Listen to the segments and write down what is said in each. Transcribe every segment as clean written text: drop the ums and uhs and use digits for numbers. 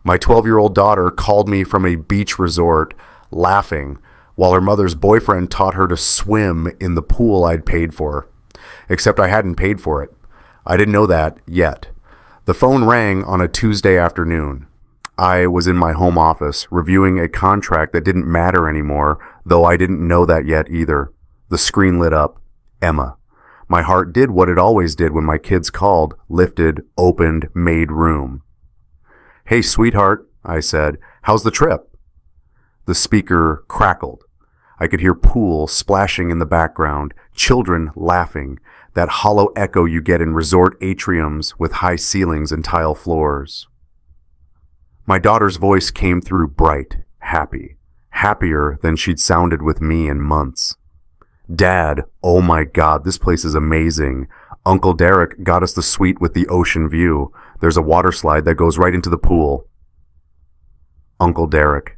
My 12-year-old daughter called me from a beach resort laughing while her mother's boyfriend taught her to swim in the pool I'd paid for. Except I hadn't paid for it. I didn't know that yet. The phone rang on a Tuesday afternoon. I was in my home office reviewing a contract that didn't matter anymore, though I didn't know that yet either. The screen lit up. Emma. My heart did what it always did when my kids called, lifted, opened, made room. "Hey, sweetheart," I said. "How's the trip?" The speaker crackled. I could hear pools splashing in the background, children laughing, that hollow echo you get in resort atriums with high ceilings and tile floors. My daughter's voice came through bright, happy, happier than she'd sounded with me in months. "Dad, oh my God, this place is amazing. Uncle Derek got us the suite with the ocean view. There's a water slide that goes right into the pool." Uncle Derek.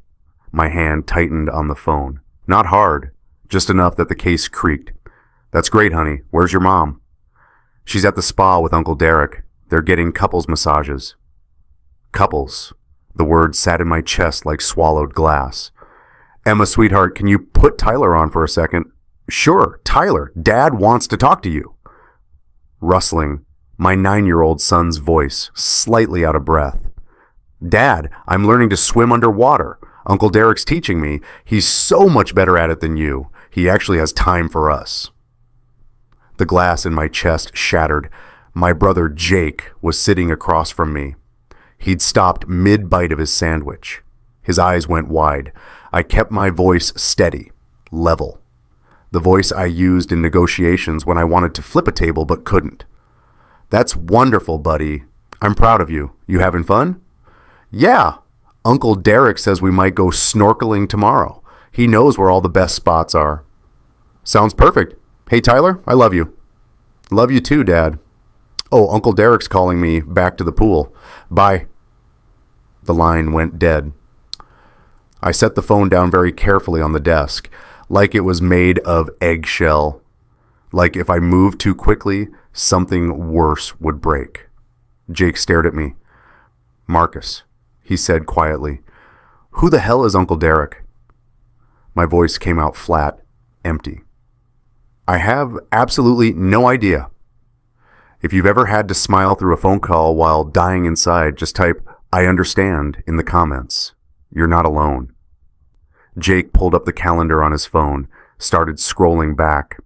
My hand tightened on the phone. Not hard, just enough that the case creaked. "That's great, honey. Where's your mom?" "She's at the spa with Uncle Derek. They're getting couples massages." Couples. The word sat in my chest like swallowed glass. "Emma, sweetheart, can you put Tyler on for a second?" "Sure, Tyler, Dad wants to talk to you." Rustling, my 9-year-old son's voice, slightly out of breath. "Dad, I'm learning to swim underwater. Uncle Derek's teaching me. He's so much better at it than you. He actually has time for us." The glass in my chest shattered. My brother Jake was sitting across from me. He'd stopped mid-bite of his sandwich. His eyes went wide. I kept my voice steady, level. The voice I used in negotiations when I wanted to flip a table but couldn't. "That's wonderful, buddy. I'm proud of you. You having fun?" "Yeah. Uncle Derek says we might go snorkeling tomorrow. He knows where all the best spots are." "Sounds perfect. Hey, Tyler, I love you." "Love you too, Dad." "Oh, Uncle Derek's calling me back to the pool. Bye." The line went dead. I set the phone down very carefully on the desk, like it was made of eggshell. Like if I moved too quickly, something worse would break. Jake stared at me. "Marcus," he said quietly, "who the hell is Uncle Derek?" My voice came out flat, empty. "I have absolutely no idea." If you've ever had to smile through a phone call while dying inside, just type "I understand" in the comments. You're not alone. Jake pulled up the calendar on his phone, started scrolling back.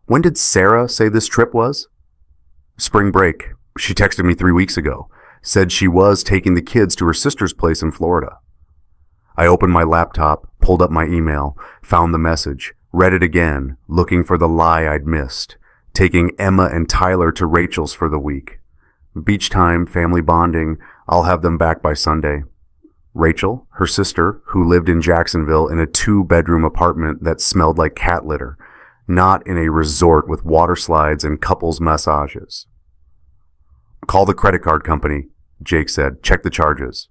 "When did Sarah say this trip was?" "Spring break. She texted me 3 weeks ago. Said she was taking the kids to her sister's place in Florida." I opened my laptop, pulled up my email, found the message, read it again, looking for the lie I'd missed. Taking Emma and Tyler to Rachel's for the week. Beach time, family bonding. I'll have them back by Sunday. Rachel, her sister, who lived in Jacksonville in a 2-bedroom apartment that smelled like cat litter, not in a resort with water slides and couples massages. "Call the credit card company," Jake said. "Check the charges."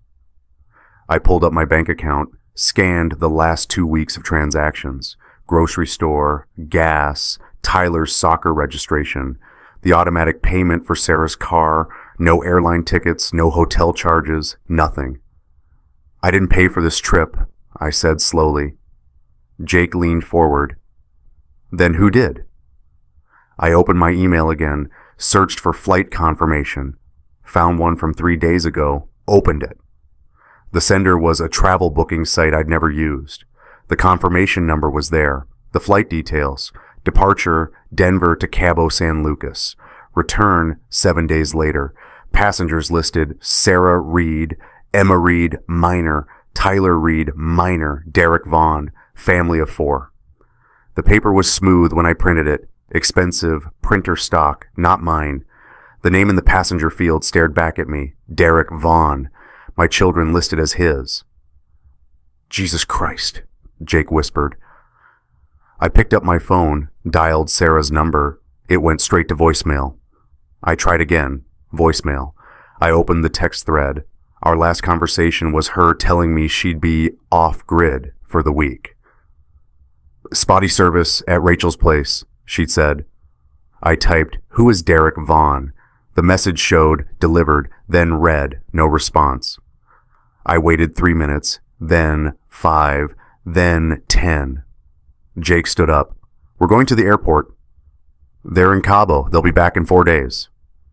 I pulled up my bank account, scanned the last 2 weeks of transactions. Grocery store, gas, Tyler's soccer registration, the automatic payment for Sarah's car, no airline tickets, no hotel charges, nothing. "I didn't pay for this trip," I said slowly. Jake leaned forward. "Then who did?" I opened my email again, searched for flight confirmation, found one from 3 days ago, opened it. The sender was a travel booking site I'd never used. The confirmation number was there, the flight details, departure Denver to Cabo San Lucas, return 7 days later, passengers listed Sarah Reed, Emma Reed, minor, Tyler Reed, minor, Derek Vaughn, family of 4. The paper was smooth when I printed it, expensive, printer stock, not mine. The name in the passenger field stared back at me, Derek Vaughn, my children listed as his. "Jesus Christ," Jake whispered. I picked up my phone, dialed Sarah's number. It went straight to voicemail. I tried again, voicemail. I opened the text thread. Our last conversation was her telling me she'd be off-grid for the week. "Spotty service at Rachel's place," she'd said. I typed, "Who is Derek Vaughn?" The message showed, delivered, then read, no response. I waited 3 minutes, then 5, then 10. Jake stood up. We're going to the airport. They're in Cabo. They'll be back in 4 days.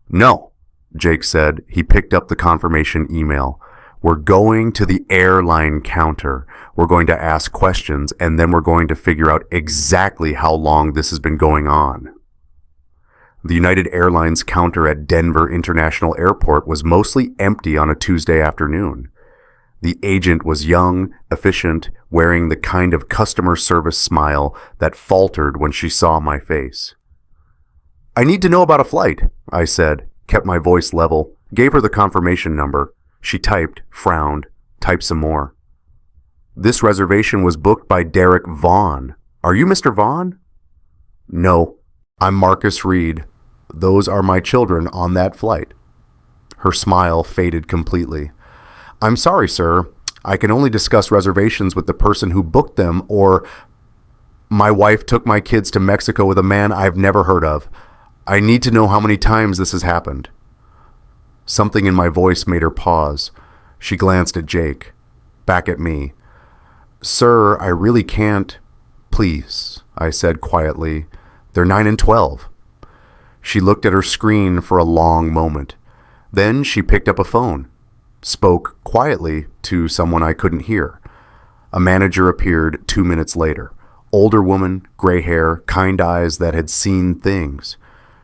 No, Jake said. He picked up the confirmation email. We're going to the airline counter. We're going to ask questions, and then we're going to figure out exactly how long this has been going on. The United Airlines counter at Denver International Airport was mostly empty on a Tuesday afternoon. The agent was young, efficient, wearing the kind of customer service smile that faltered when she saw my face. I need to know about a flight, I said, kept my voice level, gave her the confirmation number. She typed, frowned, typed some more. This reservation was booked by Derek Vaughn. Are you Mr. Vaughn? No, I'm Marcus Reed. Those are my children on that flight. Her smile faded completely. I'm sorry, sir. I can only discuss reservations with the person who booked them, or my wife took my kids to Mexico with a man I've never heard of. I need to know how many times this has happened. Something in my voice made her pause. She glanced at Jake, back at me. Sir, I really can't. Please, I said quietly. They're 9 and 12. She looked at her screen for a long moment. Then she picked up a phone, spoke quietly to someone I couldn't hear. A manager appeared 2 minutes later. Older woman, gray hair, kind eyes that had seen things.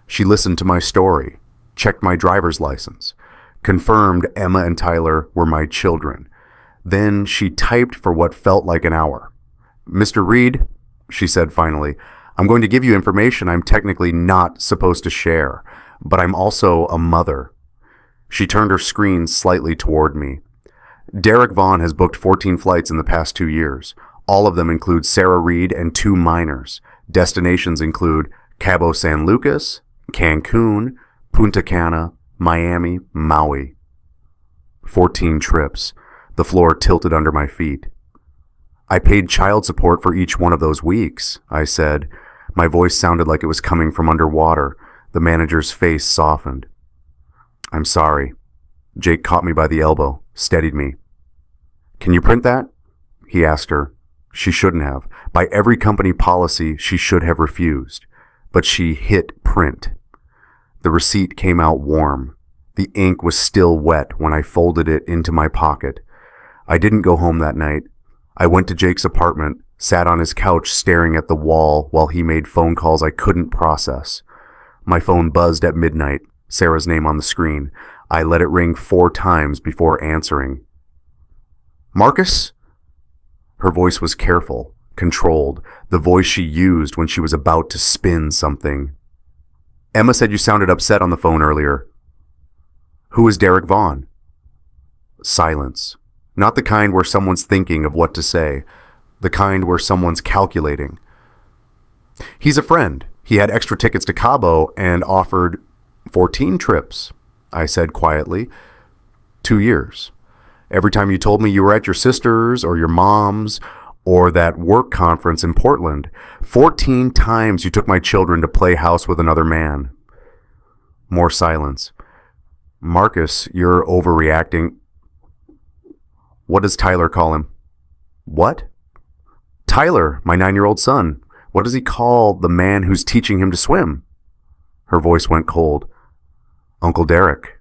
She listened to my story, checked my driver's license, confirmed Emma and Tyler were my children. Then she typed for what felt like an hour. Mr. Reed, she said finally, I'm going to give you information I'm technically not supposed to share, but I'm also a mother. She turned her screen slightly toward me. Derek Vaughn has booked 14 flights in the past 2 years. All of them include Sarah Reed and 2 minors. Destinations include Cabo San Lucas, Cancun, Punta Cana, Miami, Maui. 14 trips. The floor tilted under my feet. I paid child support for each one of those weeks, I said. My voice sounded like it was coming from underwater. The manager's face softened. I'm sorry. Jake caught me by the elbow, steadied me. Can you print that? He asked her. She shouldn't have. By every company policy, she should have refused. But she hit print. The receipt came out warm. The ink was still wet when I folded it into my pocket. I didn't go home that night. I went to Jake's apartment, sat on his couch staring at the wall while he made phone calls I couldn't process. My phone buzzed at midnight, Sarah's name on the screen. I let it ring 4 times before answering. Marcus? Her voice was careful, controlled, the voice she used when she was about to spin something. Emma said you sounded upset on the phone earlier. Who is Derek Vaughn? Silence. Not the kind where someone's thinking of what to say. The kind where someone's calculating. He's a friend. He had extra tickets to Cabo and offered 14 trips, I said quietly. 2 years. Every time you told me you were at your sister's or your mom's or that work conference in Portland, 14 times you took my children to play house with another man. More silence. Marcus, you're overreacting. What does Tyler call him? What? Tyler, my 9-year-old son. What does he call the man who's teaching him to swim? Her voice went cold. Uncle Derek.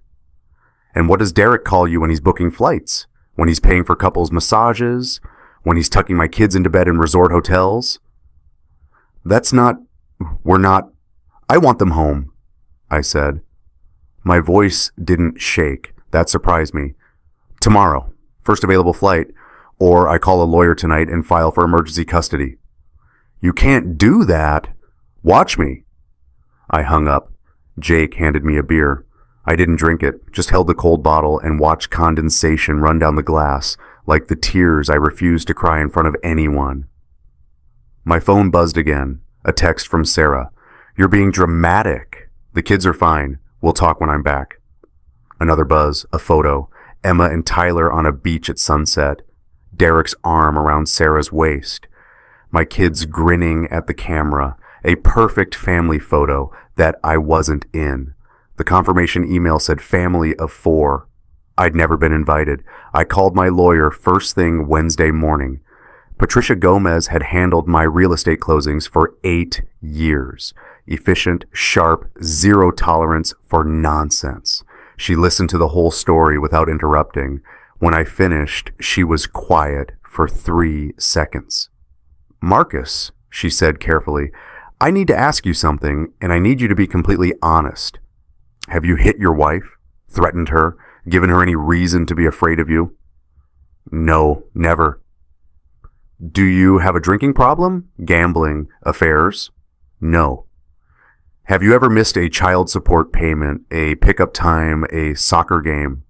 And what does Derek call you when he's booking flights? When he's paying for couples' massages? When he's tucking my kids into bed in resort hotels? I want them home, I said. My voice didn't shake. That surprised me. Tomorrow, first available flight, or I call a lawyer tonight and file for emergency custody. You can't do that. Watch me. I hung up. Jake handed me a beer. I didn't drink it, just held the cold bottle and watched condensation run down the glass, like the tears I refused to cry in front of anyone. My phone buzzed again. A text from Sarah. You're being dramatic. The kids are fine. We'll talk when I'm back. Another buzz. A photo. Emma and Tyler on a beach at sunset. Derek's arm around Sarah's waist. My kids grinning at the camera. A perfect family photo that I wasn't in. The confirmation email said family of 4. I'd never been invited. I called my lawyer first thing Wednesday morning. Patricia Gomez had handled my real estate closings for 8 years. Efficient, sharp, zero tolerance for nonsense. She listened to the whole story without interrupting. When I finished, she was quiet for 3 seconds. Marcus, she said carefully, I need to ask you something, and I need you to be completely honest. Have you hit your wife? Threatened her? Given her any reason to be afraid of you? No, never. Do you have a drinking problem? Gambling? Affairs? No. Have you ever missed a child support payment, a pickup time, a soccer game?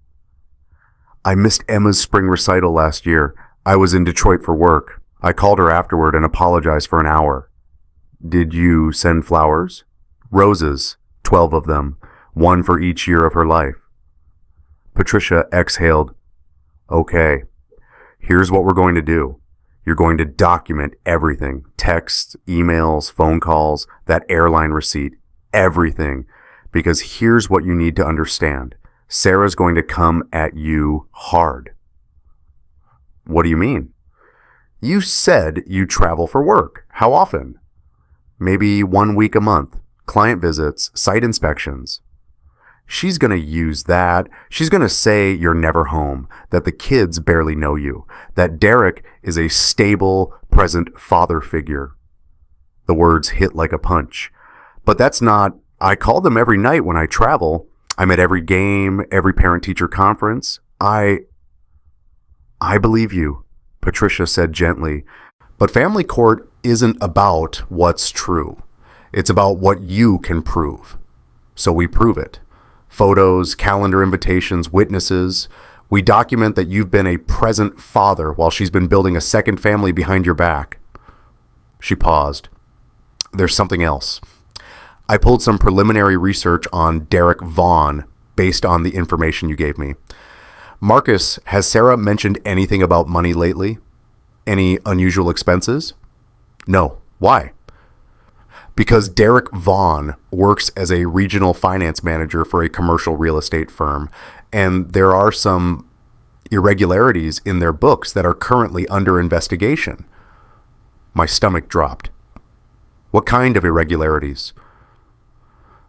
I missed Emma's spring recital last year. I was in Detroit for work. I called her afterward and apologized for an hour. Did you send flowers? Roses, 12 of them, one for each year of her life. Patricia exhaled. Okay, here's what we're going to do. You're going to document everything. Texts, emails, phone calls, that airline receipt, everything. Because here's what you need to understand. Sarah's going to come at you hard. What do you mean? You said you travel for work. How often? Maybe 1 week a month. Client visits, site inspections. She's going to use that. She's going to say you're never home, that the kids barely know you, that Derek is a stable, present father figure. The words hit like a punch. But that's not, I call them every night when I travel. I'm at every game, every parent-teacher conference. I believe you, Patricia said gently. But family court isn't about what's true. It's about what you can prove. So we prove it. Photos, calendar invitations, witnesses. We document that you've been a present father while she's been building a second family behind your back. She paused. There's something else. I pulled some preliminary research on Derek Vaughn based on the information you gave me. Marcus, has Sarah mentioned anything about money lately? Any unusual expenses? No. Why? Because Derek Vaughn works as a regional finance manager for a commercial real estate firm, and there are some irregularities in their books that are currently under investigation. My stomach dropped. What kind of irregularities?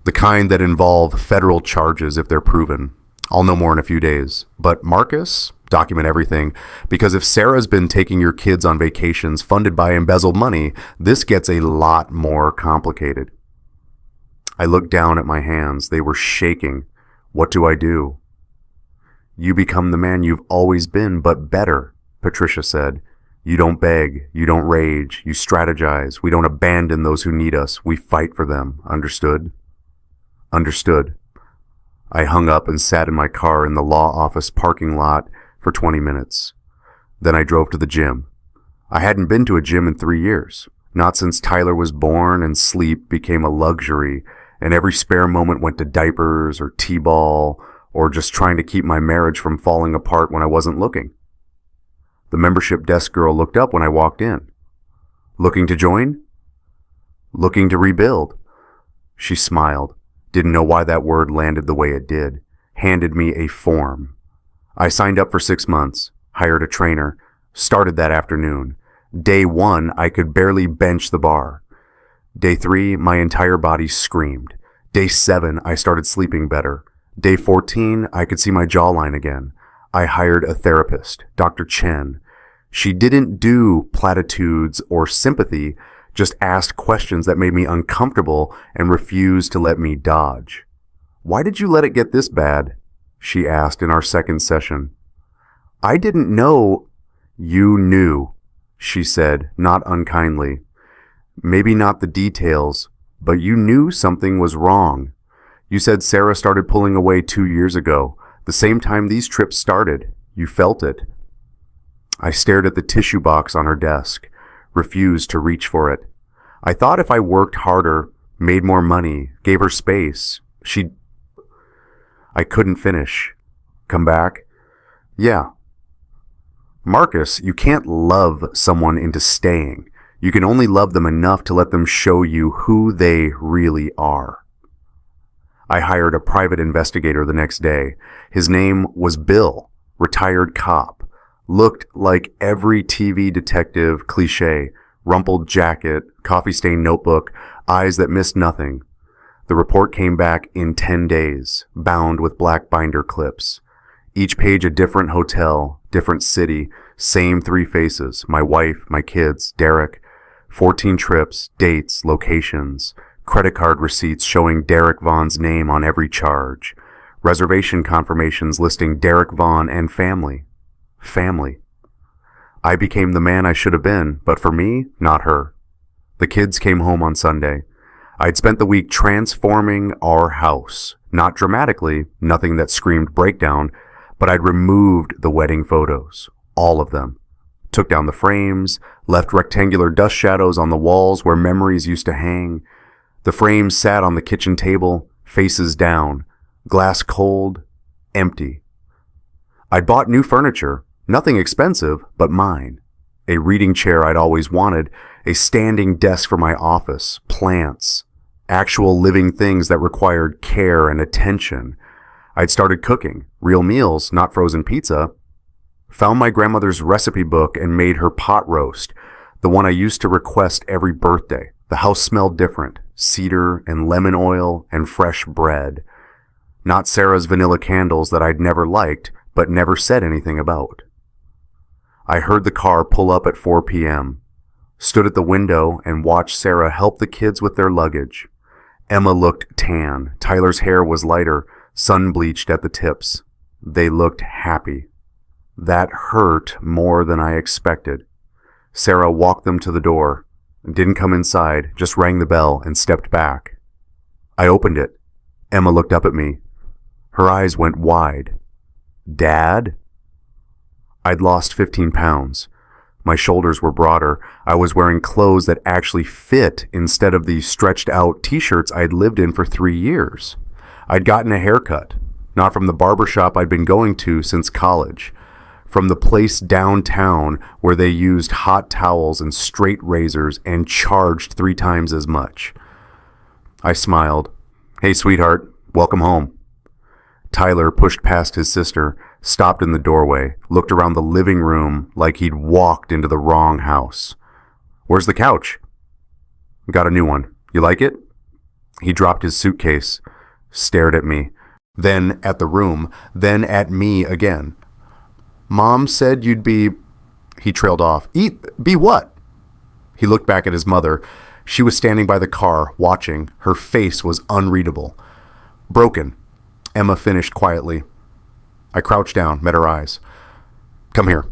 The kind that involve federal charges if they're proven. I'll know more in a few days. But Marcus, document everything, because if Sarah's been taking your kids on vacations funded by embezzled money, this gets a lot more complicated. I looked down at my hands. They were shaking. What do I do? You become the man you've always been, but better, Patricia said. You don't beg. You don't rage. You strategize. We don't abandon those who need us. We fight for them. Understood? Understood. I hung up and sat in my car in the law office parking lot for 20 minutes. Then I drove to the gym. I hadn't been to a gym in 3 years, not since Tyler was born and sleep became a luxury, and every spare moment went to diapers or t-ball or just trying to keep my marriage from falling apart when I wasn't looking. The membership desk girl looked up when I walked in. Looking to join? Looking to rebuild. She smiled. Didn't know why that word landed the way it did. Handed me a form. I signed up for 6 months, hired a trainer, started that afternoon. Day 1, I could barely bench the bar. Day 3, my entire body screamed. Day 7, I started sleeping better. Day 14, I could see my jawline again. I hired a therapist, Dr. Chen. She didn't do platitudes or sympathy, just asked questions that made me uncomfortable and refused to let me dodge. Why did you let it get this bad? She asked in our second session. I didn't know. You knew, she said, not unkindly. Maybe not the details, but you knew something was wrong. You said Sarah started pulling away 2 years ago, the same time these trips started. You felt it. I stared at the tissue box on her desk, refused to reach for it. I thought if I worked harder, made more money, gave her space, I couldn't finish. Come back? Yeah. Marcus, you can't love someone into staying. You can only love them enough to let them show you who they really are. I hired a private investigator the next day. His name was Bill, retired cop. Looked like every TV detective cliché, rumpled jacket, coffee-stained notebook, eyes that missed nothing. The report came back in 10 days, bound with black binder clips. Each page a different hotel, different city, same 3 faces, my wife, my kids, Derek. 14 trips, dates, locations, credit card receipts showing Derek Vaughn's name on every charge, reservation confirmations listing Derek Vaughn and family. Family. I became the man I should have been, but for me, not her. The kids came home on Sunday. I'd spent the week transforming our house. Not dramatically, nothing that screamed breakdown, but I'd removed the wedding photos. All of them. Took down the frames, left rectangular dust shadows on the walls where memories used to hang. The frames sat on the kitchen table, faces down, glass cold, empty. I'd bought new furniture, nothing expensive, but mine. A reading chair I'd always wanted, a standing desk for my office, plants, actual living things that required care and attention. I'd started cooking, real meals, not frozen pizza. Found my grandmother's recipe book and made her pot roast, the one I used to request every birthday. The house smelled different, cedar and lemon oil and fresh bread. Not Sarah's vanilla candles that I'd never liked, but never said anything about. I heard the car pull up at 4 p.m., stood at the window and watched Sarah help the kids with their luggage. Emma looked tan. Tyler's hair was lighter, sun-bleached at the tips. They looked happy. That hurt more than I expected. Sarah walked them to the door, didn't come inside, just rang the bell and stepped back. I opened it. Emma looked up at me. Her eyes went wide. Dad? I'd lost 15 pounds. My shoulders were broader. I was wearing clothes that actually fit instead of the stretched-out t-shirts I'd lived in for 3 years. I'd gotten a haircut, not from the barbershop I'd been going to since college. From the place downtown where they used hot towels and straight razors and charged 3 times as much. I smiled. Hey, sweetheart, welcome home. Tyler pushed past his sister, stopped in the doorway, looked around the living room like he'd walked into the wrong house. Where's the couch? Got a new one. You like it? He dropped his suitcase, stared at me, then at the room, then at me again. Mom said you'd be... He trailed off. Be what? He looked back at his mother. She was standing by the car, watching. Her face was unreadable. Broken. Emma finished quietly. I crouched down, met her eyes. Come here.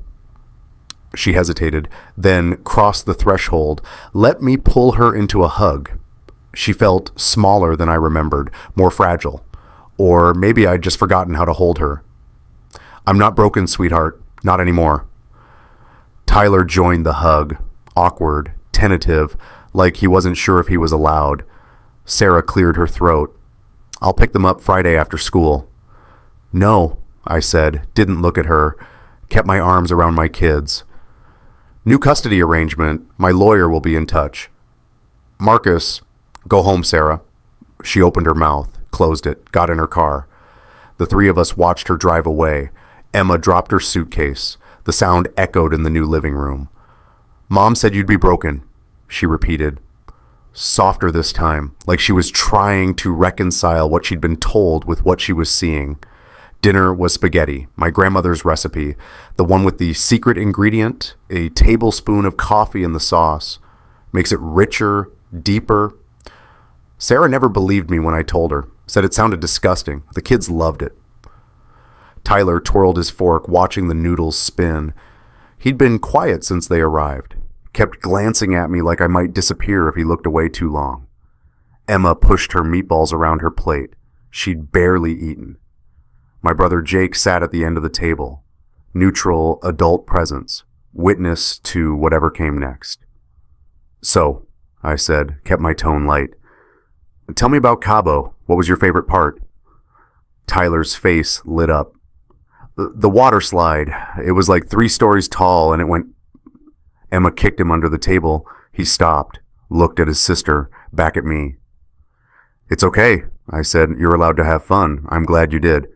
She hesitated, then crossed the threshold. Let me pull her into a hug. She felt smaller than I remembered, more fragile. Or maybe I'd just forgotten how to hold her. I'm not broken, sweetheart. Not anymore. Tyler joined the hug, awkward, tentative, like he wasn't sure if he was allowed. Sarah cleared her throat. I'll pick them up Friday after school. No, I said, didn't look at her, kept my arms around my kids. New custody arrangement. My lawyer will be in touch. Marcus, go home, Sarah. She opened her mouth, closed it, got in her car. The 3 of us watched her drive away. Emma dropped her suitcase. The sound echoed in the new living room. Mom said you'd be broken, she repeated. Softer this time, like she was trying to reconcile what she'd been told with what she was seeing. Dinner was spaghetti, my grandmother's recipe, the one with the secret ingredient, a tablespoon of coffee in the sauce. Makes it richer, deeper. Sarah never believed me when I told her, said it sounded disgusting. The kids loved it. Tyler twirled his fork, watching the noodles spin. He'd been quiet since they arrived, kept glancing at me like I might disappear if he looked away too long. Emma pushed her meatballs around her plate. She'd barely eaten. My brother Jake sat at the end of the table, neutral adult presence, witness to whatever came next. So, I said, kept my tone light. Tell me about Cabo. What was your favorite part? Tyler's face lit up. The water slide. It was like 3 stories tall and it went... Emma kicked him under the table. He stopped, looked at his sister, back at me. It's okay, I said, "You're allowed to have fun. I'm glad you did."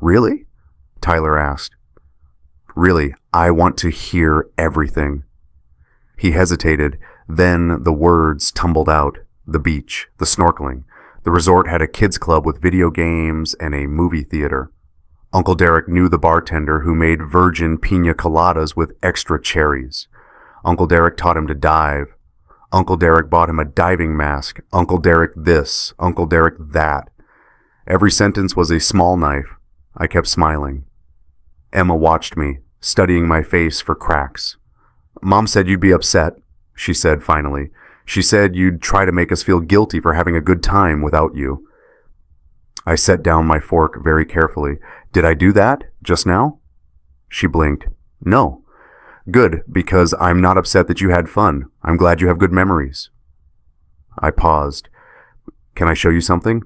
"Really?" Tyler asked. "Really, I want to hear everything." He hesitated, then the words tumbled out. The beach, the snorkeling. The resort had a kids club with video games and a movie theater. Uncle Derek knew the bartender who made virgin pina coladas with extra cherries. Uncle Derek taught him to dive. Uncle Derek bought him a diving mask. Uncle Derek this, Uncle Derek that. Every sentence was a small knife. I kept smiling. Emma watched me, studying my face for cracks. "Mom said you'd be upset," she said finally. "She said you'd try to make us feel guilty for having a good time without you." I set down my fork very carefully. "Did I do that just now?" She blinked. "No." "Good, because I'm not upset that you had fun. I'm glad you have good memories." I paused. "Can I show you something?"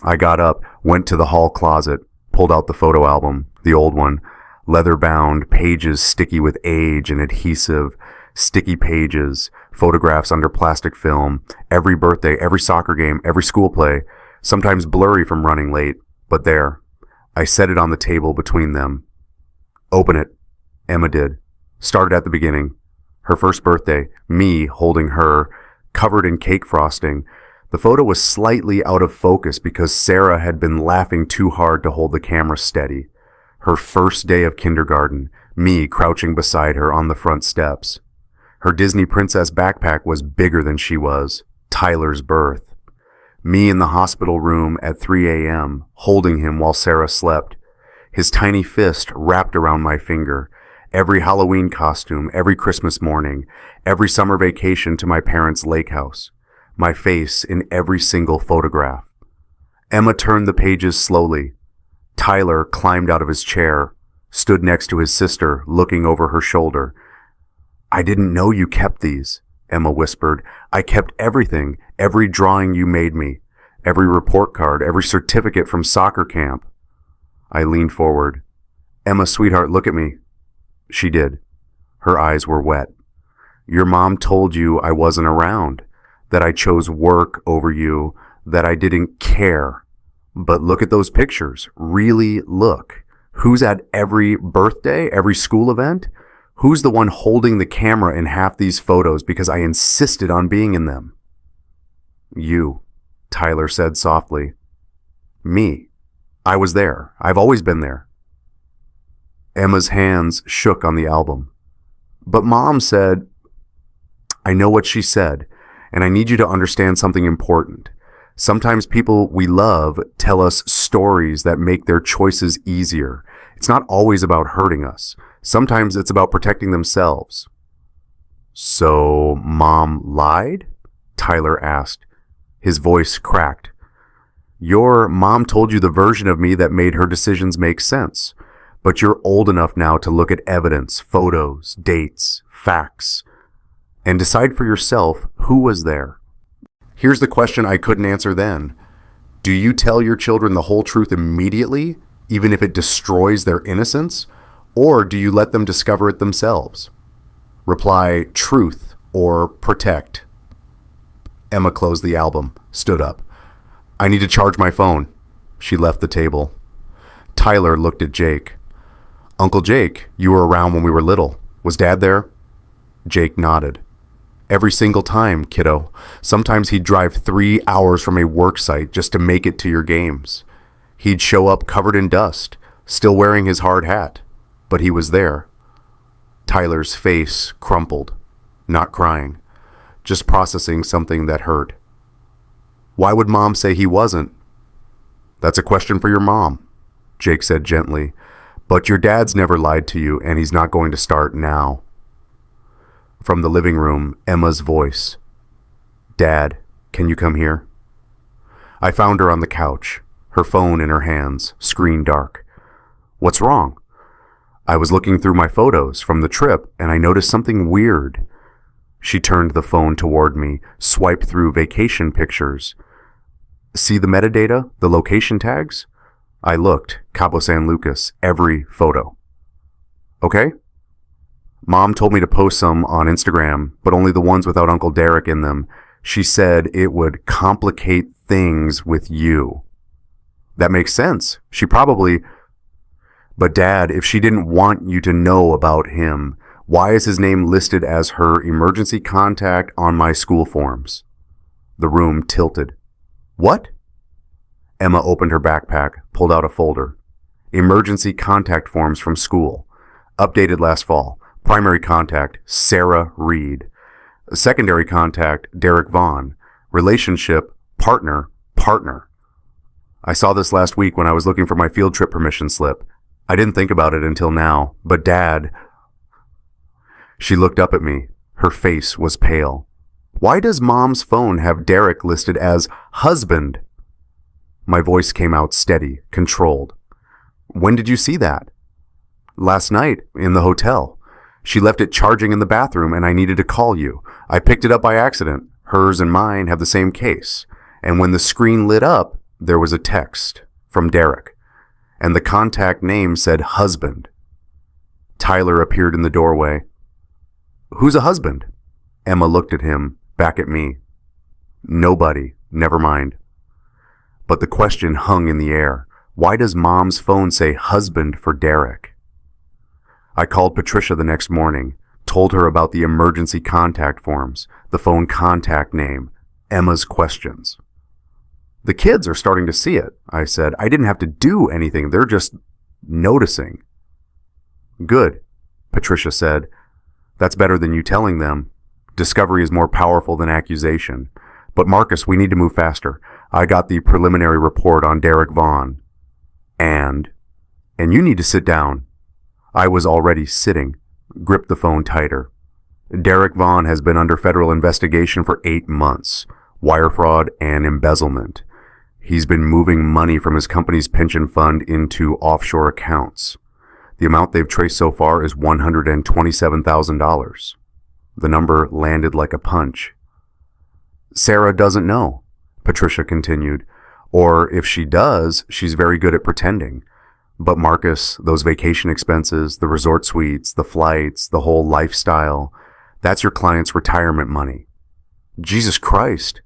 I got up, went to the hall closet, pulled out the photo album, the old one, leather-bound, pages sticky with age and adhesive, sticky pages, photographs under plastic film, every birthday, every soccer game, every school play, sometimes blurry from running late, but there. I set it on the table between them. "Open it." Emma did. Started at the beginning. Her first birthday, me holding her, covered in cake frosting. The photo was slightly out of focus because Sarah had been laughing too hard to hold the camera steady. Her first day of kindergarten, me crouching beside her on the front steps. Her Disney princess backpack was bigger than she was. Tyler's birth. Me in the hospital room at 3 a.m., holding him while Sarah slept. His tiny fist wrapped around my finger. Every Halloween costume, every Christmas morning, every summer vacation to my parents' lake house. My face in every single photograph. Emma turned the pages slowly. Tyler climbed out of his chair, stood next to his sister, looking over her shoulder. "I didn't know you kept these," Emma whispered. "I kept everything, every drawing you made me, every report card, every certificate from soccer camp." I leaned forward. "Emma, sweetheart, look at me." She did. Her eyes were wet. "Your mom told you I wasn't around, that I chose work over you, that I didn't care. But look at those pictures. Really look. Who's at every birthday, every school event? Who's the one holding the camera in half these photos because I insisted on being in them?" "You," Tyler said softly. "Me. I was there. I've always been there." Emma's hands shook on the album. "But Mom said—" "I know what she said, and I need you to understand something important. Sometimes people we love tell us stories that make their choices easier. It's not always about hurting us. Sometimes it's about protecting themselves." "So Mom lied?" Tyler asked. His voice cracked. "Your mom told you the version of me that made her decisions make sense. But you're old enough now to look at evidence, photos, dates, facts, and decide for yourself who was there. Here's the question I couldn't answer then. Do you tell your children the whole truth immediately, even if it destroys their innocence? Or do you let them discover it themselves? Reply truth or protect." Emma closed the album, stood up. "I need to charge my phone." She left the table. Tyler looked at Jake. "Uncle Jake, you were around when we were little. Was Dad there?" Jake nodded. "Every single time, kiddo. Sometimes he'd drive 3 hours from a work site just to make it to your games. He'd show up covered in dust, still wearing his hard hat, but he was there." Tyler's face crumpled, not crying, just processing something that hurt. "Why would Mom say he wasn't?" "That's a question for your mom," Jake said gently. "But your dad's never lied to you, and he's not going to start now." From the living room, Emma's voice. "Dad, can you come here?" I found her on the couch, her phone in her hands, screen dark. "What's wrong?" "I was looking through my photos from the trip, and I noticed something weird." She turned the phone toward me, swiped through vacation pictures. "See the metadata, the location tags?" I looked, Cabo San Lucas, every photo. "Okay?" "Mom told me to post some on Instagram, but only the ones without Uncle Derek in them. She said it would complicate things with you. That makes sense. She probably... But Dad, if she didn't want you to know about him, why is his name listed as her emergency contact on my school forms? The room tilted. What? Emma opened her backpack, pulled out a folder. Emergency contact forms from school. Updated last fall. Primary contact, Sarah Reed. Secondary contact, Derek Vaughn. Relationship, partner. I saw this last week when I was looking for my field trip permission slip. I didn't think about it until now, but Dad... She looked up at me. Her face was pale. Why does Mom's phone have Derek listed as husband? My voice came out steady, controlled. When did you see that? Last night, in the hotel. She left it charging in the bathroom and I needed to call you. I picked it up by accident. Hers and mine have the same case. And when the screen lit up, there was a text from Derek. And the contact name said husband. Tyler appeared in the doorway. Who's a husband? Emma looked at him, back at me. Nobody, never mind. But the question hung in the air. Why does Mom's phone say husband for Derek? I called Patricia the next morning, told her about the emergency contact forms, the phone contact name, Emma's questions. The kids are starting to see it, I said. I didn't have to do anything. They're just noticing. Good, Patricia said. That's better than you telling them. Discovery is more powerful than accusation. But Marcus, we need to move faster. I got the preliminary report on Derek Vaughn. And you need to sit down. I was already sitting, gripped the phone tighter. Derek Vaughn has been under federal investigation for 8 months. Wire fraud and embezzlement. He's been moving money from his company's pension fund into offshore accounts. The amount they've traced so far is $127,000. The number landed like a punch. Sarah doesn't know, Patricia continued. Or if she does, she's very good at pretending. But Marcus, those vacation expenses, the resort suites, the flights, the whole lifestyle, that's your client's retirement money. Jesus Christ.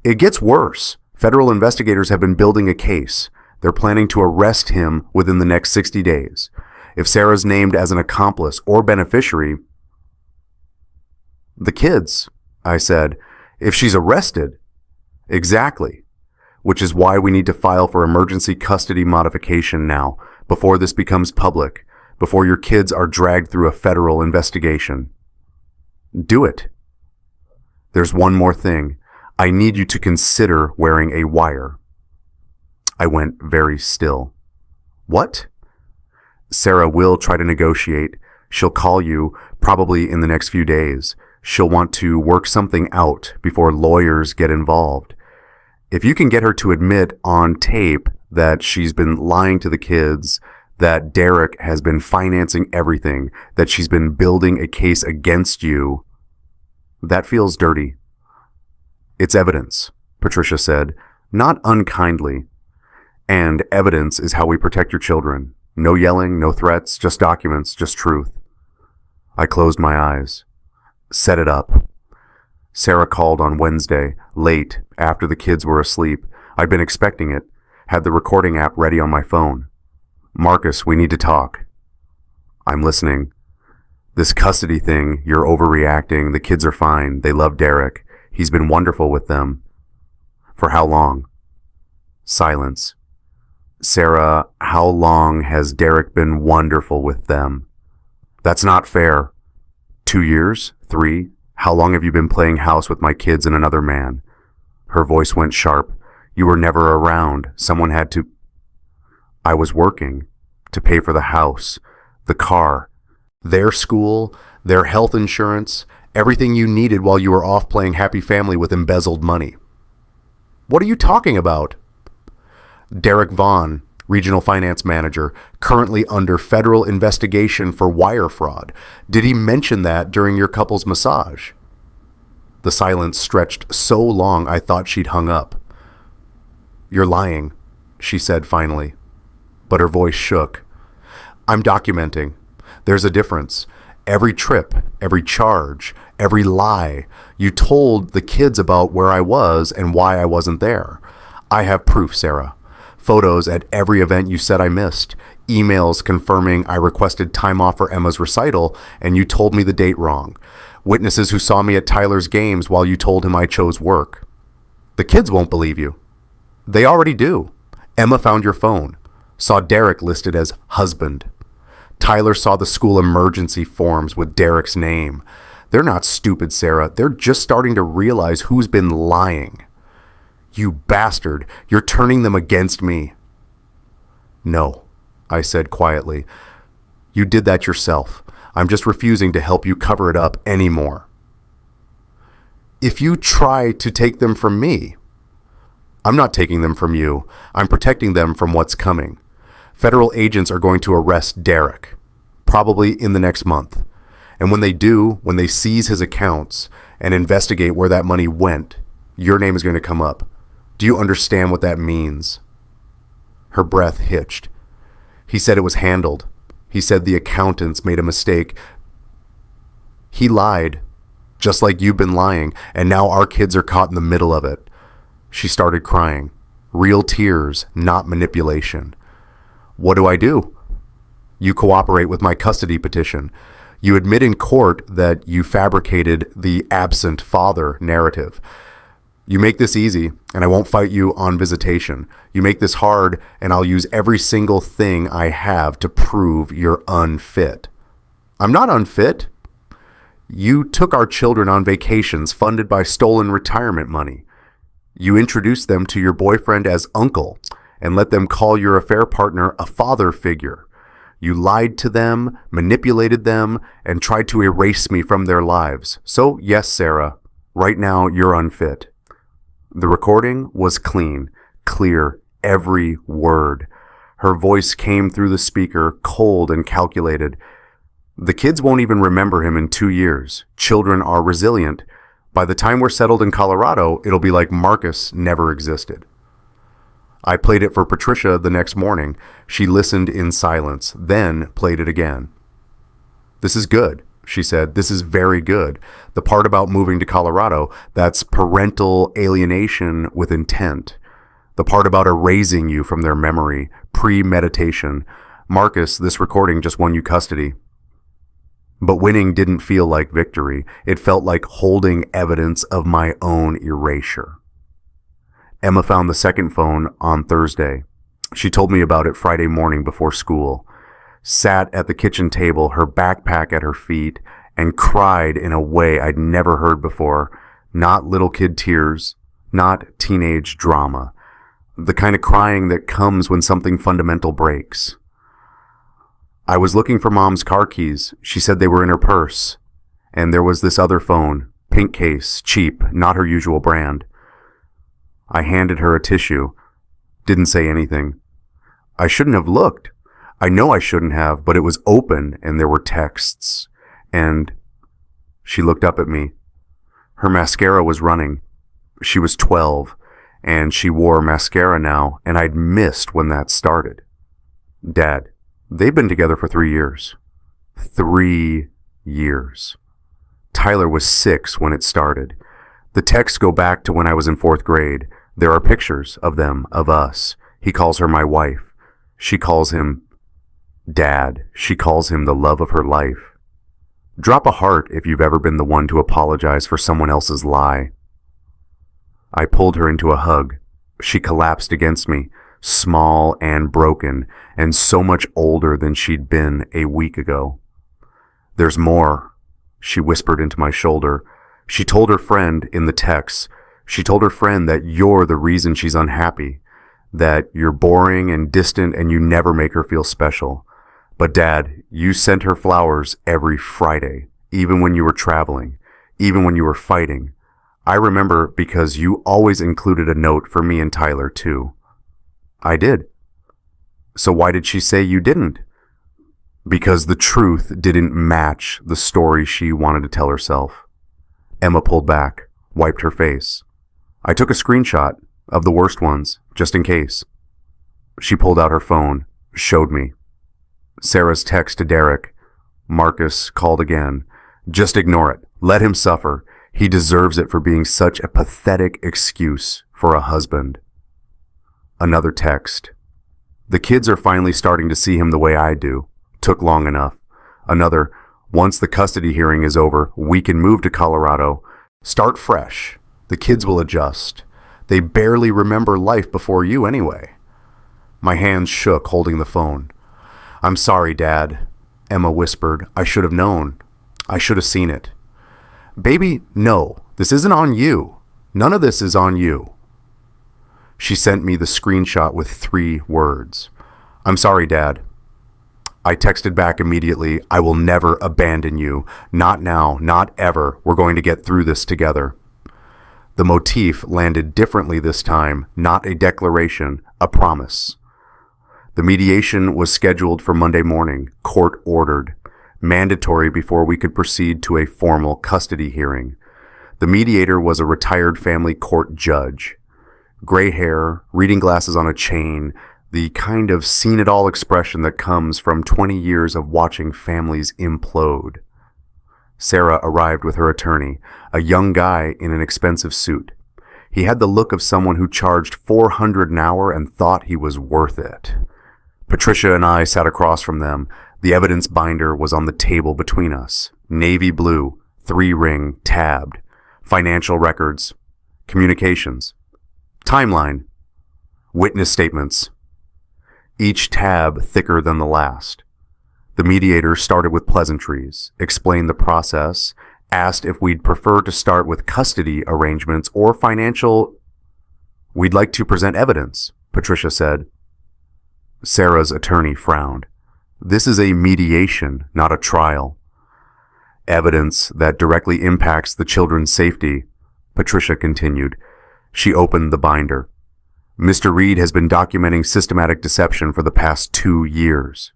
It gets worse. Federal investigators have been building a case. They're planning to arrest him within the next 60 days. If Sarah's named as an accomplice or beneficiary... The kids, I said. If she's arrested... Exactly. Which is why we need to file for emergency custody modification now, before this becomes public, before your kids are dragged through a federal investigation. Do it. There's one more thing. I need you to consider wearing a wire. I went very still. What? Sarah will try to negotiate. She'll call you, probably in the next few days. She'll want to work something out before lawyers get involved. If you can get her to admit on tape that she's been lying to the kids, that Derek has been financing everything, that she's been building a case against you, that feels dirty. It's evidence, Patricia said, not unkindly. And evidence is how we protect your children. No yelling, no threats, just documents, just truth. I closed my eyes. Set it up. Sarah called on Wednesday, late, after the kids were asleep. I'd been expecting it. Had the recording app ready on my phone. Marcus, we need to talk. I'm listening. This custody thing, you're overreacting. The kids are fine. They love Derek. He's been wonderful with them. For how long? Silence. Sarah, how long has Derek been wonderful with them? That's not fair. 2 years? 3? How long have you been playing house with my kids and another man? Her voice went sharp. You were never around. Someone had to... I was working to pay for the house, the car, their school, their health insurance, everything you needed while you were off playing happy family with embezzled money. What are you talking about? Derek Vaughn, Regional Finance Manager, currently under federal investigation for wire fraud. Did he mention that during your couple's massage? The silence stretched so long I thought she'd hung up. You're lying, she said finally, but her voice shook. I'm documenting. There's a difference. Every trip, every charge, every lie. You told the kids about where I was and why I wasn't there. I have proof, Sarah. Photos at every event you said I missed. Emails confirming I requested time off for Emma's recital and you told me the date wrong. Witnesses who saw me at Tyler's games while you told him I chose work. The kids won't believe you. They already do. Emma found your phone. Saw Derek listed as husband. Tyler saw the school emergency forms with Derek's name. They're not stupid, Sarah. They're just starting to realize who's been lying. You bastard. You're turning them against me. No, I said quietly. You did that yourself. I'm just refusing to help you cover it up anymore. If you try to take them from me, I'm not taking them from you. I'm protecting them from what's coming. Federal agents are going to arrest Derek, probably in the next month. And when they do, when they seize his accounts and investigate where that money went, your name is going to come up. Do you understand what that means? Her breath hitched. He said it was handled. He said the accountants made a mistake. He lied, just like you've been lying, and now our kids are caught in the middle of it. She started crying. Real tears, not manipulation. What do? You cooperate with my custody petition. You admit in court that you fabricated the absent father narrative. You make this easy, and I won't fight you on visitation. You make this hard, and I'll use every single thing I have to prove you're unfit. I'm not unfit. You took our children on vacations funded by stolen retirement money. You introduced them to your boyfriend as uncle and let them call your affair partner a father figure. You lied to them, manipulated them, and tried to erase me from their lives. So, yes, Sarah, right now you're unfit. The recording was clean, clear, every word. Her voice came through the speaker, cold and calculated. The kids won't even remember him in 2 years. Children are resilient. By the time we're settled in Colorado, it'll be like Marcus never existed. I played it for Patricia the next morning. She listened in silence, then played it again. This is good, she said. This is very good. The part about moving to Colorado, that's parental alienation with intent. The part about erasing you from their memory, premeditation. Marcus, this recording just won you custody. But winning didn't feel like victory. It felt like holding evidence of my own erasure. Emma found the second phone on Thursday. She told me about it Friday morning before school. Sat at the kitchen table, her backpack at her feet, and cried in a way I'd never heard before. Not little kid tears, not teenage drama. The kind of crying that comes when something fundamental breaks. I was looking for Mom's car keys. She said they were in her purse. And there was this other phone, pink case, cheap, not her usual brand. I handed her a tissue. Didn't say anything. I shouldn't have looked. I know I shouldn't have, but it was open and there were texts. And she looked up at me. Her mascara was running. She was 12, and she wore mascara now, and I'd missed when that started. Dad, they've been together for 3 years. 3 years. Tyler was 6 when it started. The texts go back to when I was in 4th grade. There are pictures of them, of us. He calls her my wife. She calls him Dad. She calls him the love of her life. Drop a heart if you've ever been the one to apologize for someone else's lie. I pulled her into a hug. She collapsed against me, small and broken, and so much older than she'd been a week ago. There's more, she whispered into my shoulder. She told her friend in the text, she told her friend that you're the reason she's unhappy, that you're boring and distant and you never make her feel special. But Dad, you sent her flowers every Friday, even when you were traveling, even when you were fighting. I remember because you always included a note for me and Tyler too. I did. So why did she say you didn't? Because the truth didn't match the story she wanted to tell herself. Emma pulled back, wiped her face. I took a screenshot of the worst ones, just in case. She pulled out her phone, showed me. Sarah's text to Derek. Marcus called again. Just ignore it. Let him suffer. He deserves it for being such a pathetic excuse for a husband. Another text. The kids are finally starting to see him the way I do. Took long enough. Another. Once the custody hearing is over, we can move to Colorado. Start fresh. The kids will adjust. They barely remember life before you anyway. My hands shook holding the phone. I'm sorry, Dad, Emma whispered. I should have known. I should have seen it. Baby, no, this isn't on you. None of this is on you. She sent me the screenshot with 3 words. I'm sorry, Dad. I texted back immediately, I will never abandon you. Not now, not ever. We're going to get through this together. The motif landed differently this time, not a declaration, a promise. The mediation was scheduled for Monday morning, court ordered, mandatory before we could proceed to a formal custody hearing. The mediator was a retired family court judge. Gray hair, reading glasses on a chain, the kind of seen-it-all expression that comes from 20 years of watching families implode. Sarah arrived with her attorney, a young guy in an expensive suit. He had the look of someone who charged $400 an hour and thought he was worth it. Patricia and I sat across from them. The evidence binder was on the table between us. Navy blue, 3-ring, tabbed. Financial records. Communications. Timeline. Witness statements. Each tab thicker than the last. The mediator started with pleasantries, explained the process, asked if we'd prefer to start with custody arrangements or financial. We'd like to present evidence, Patricia said. Sarah's attorney frowned. This is a mediation, not a trial. Evidence that directly impacts the children's safety, Patricia continued. She opened the binder. Mr. Reed has been documenting systematic deception for the past 2 years.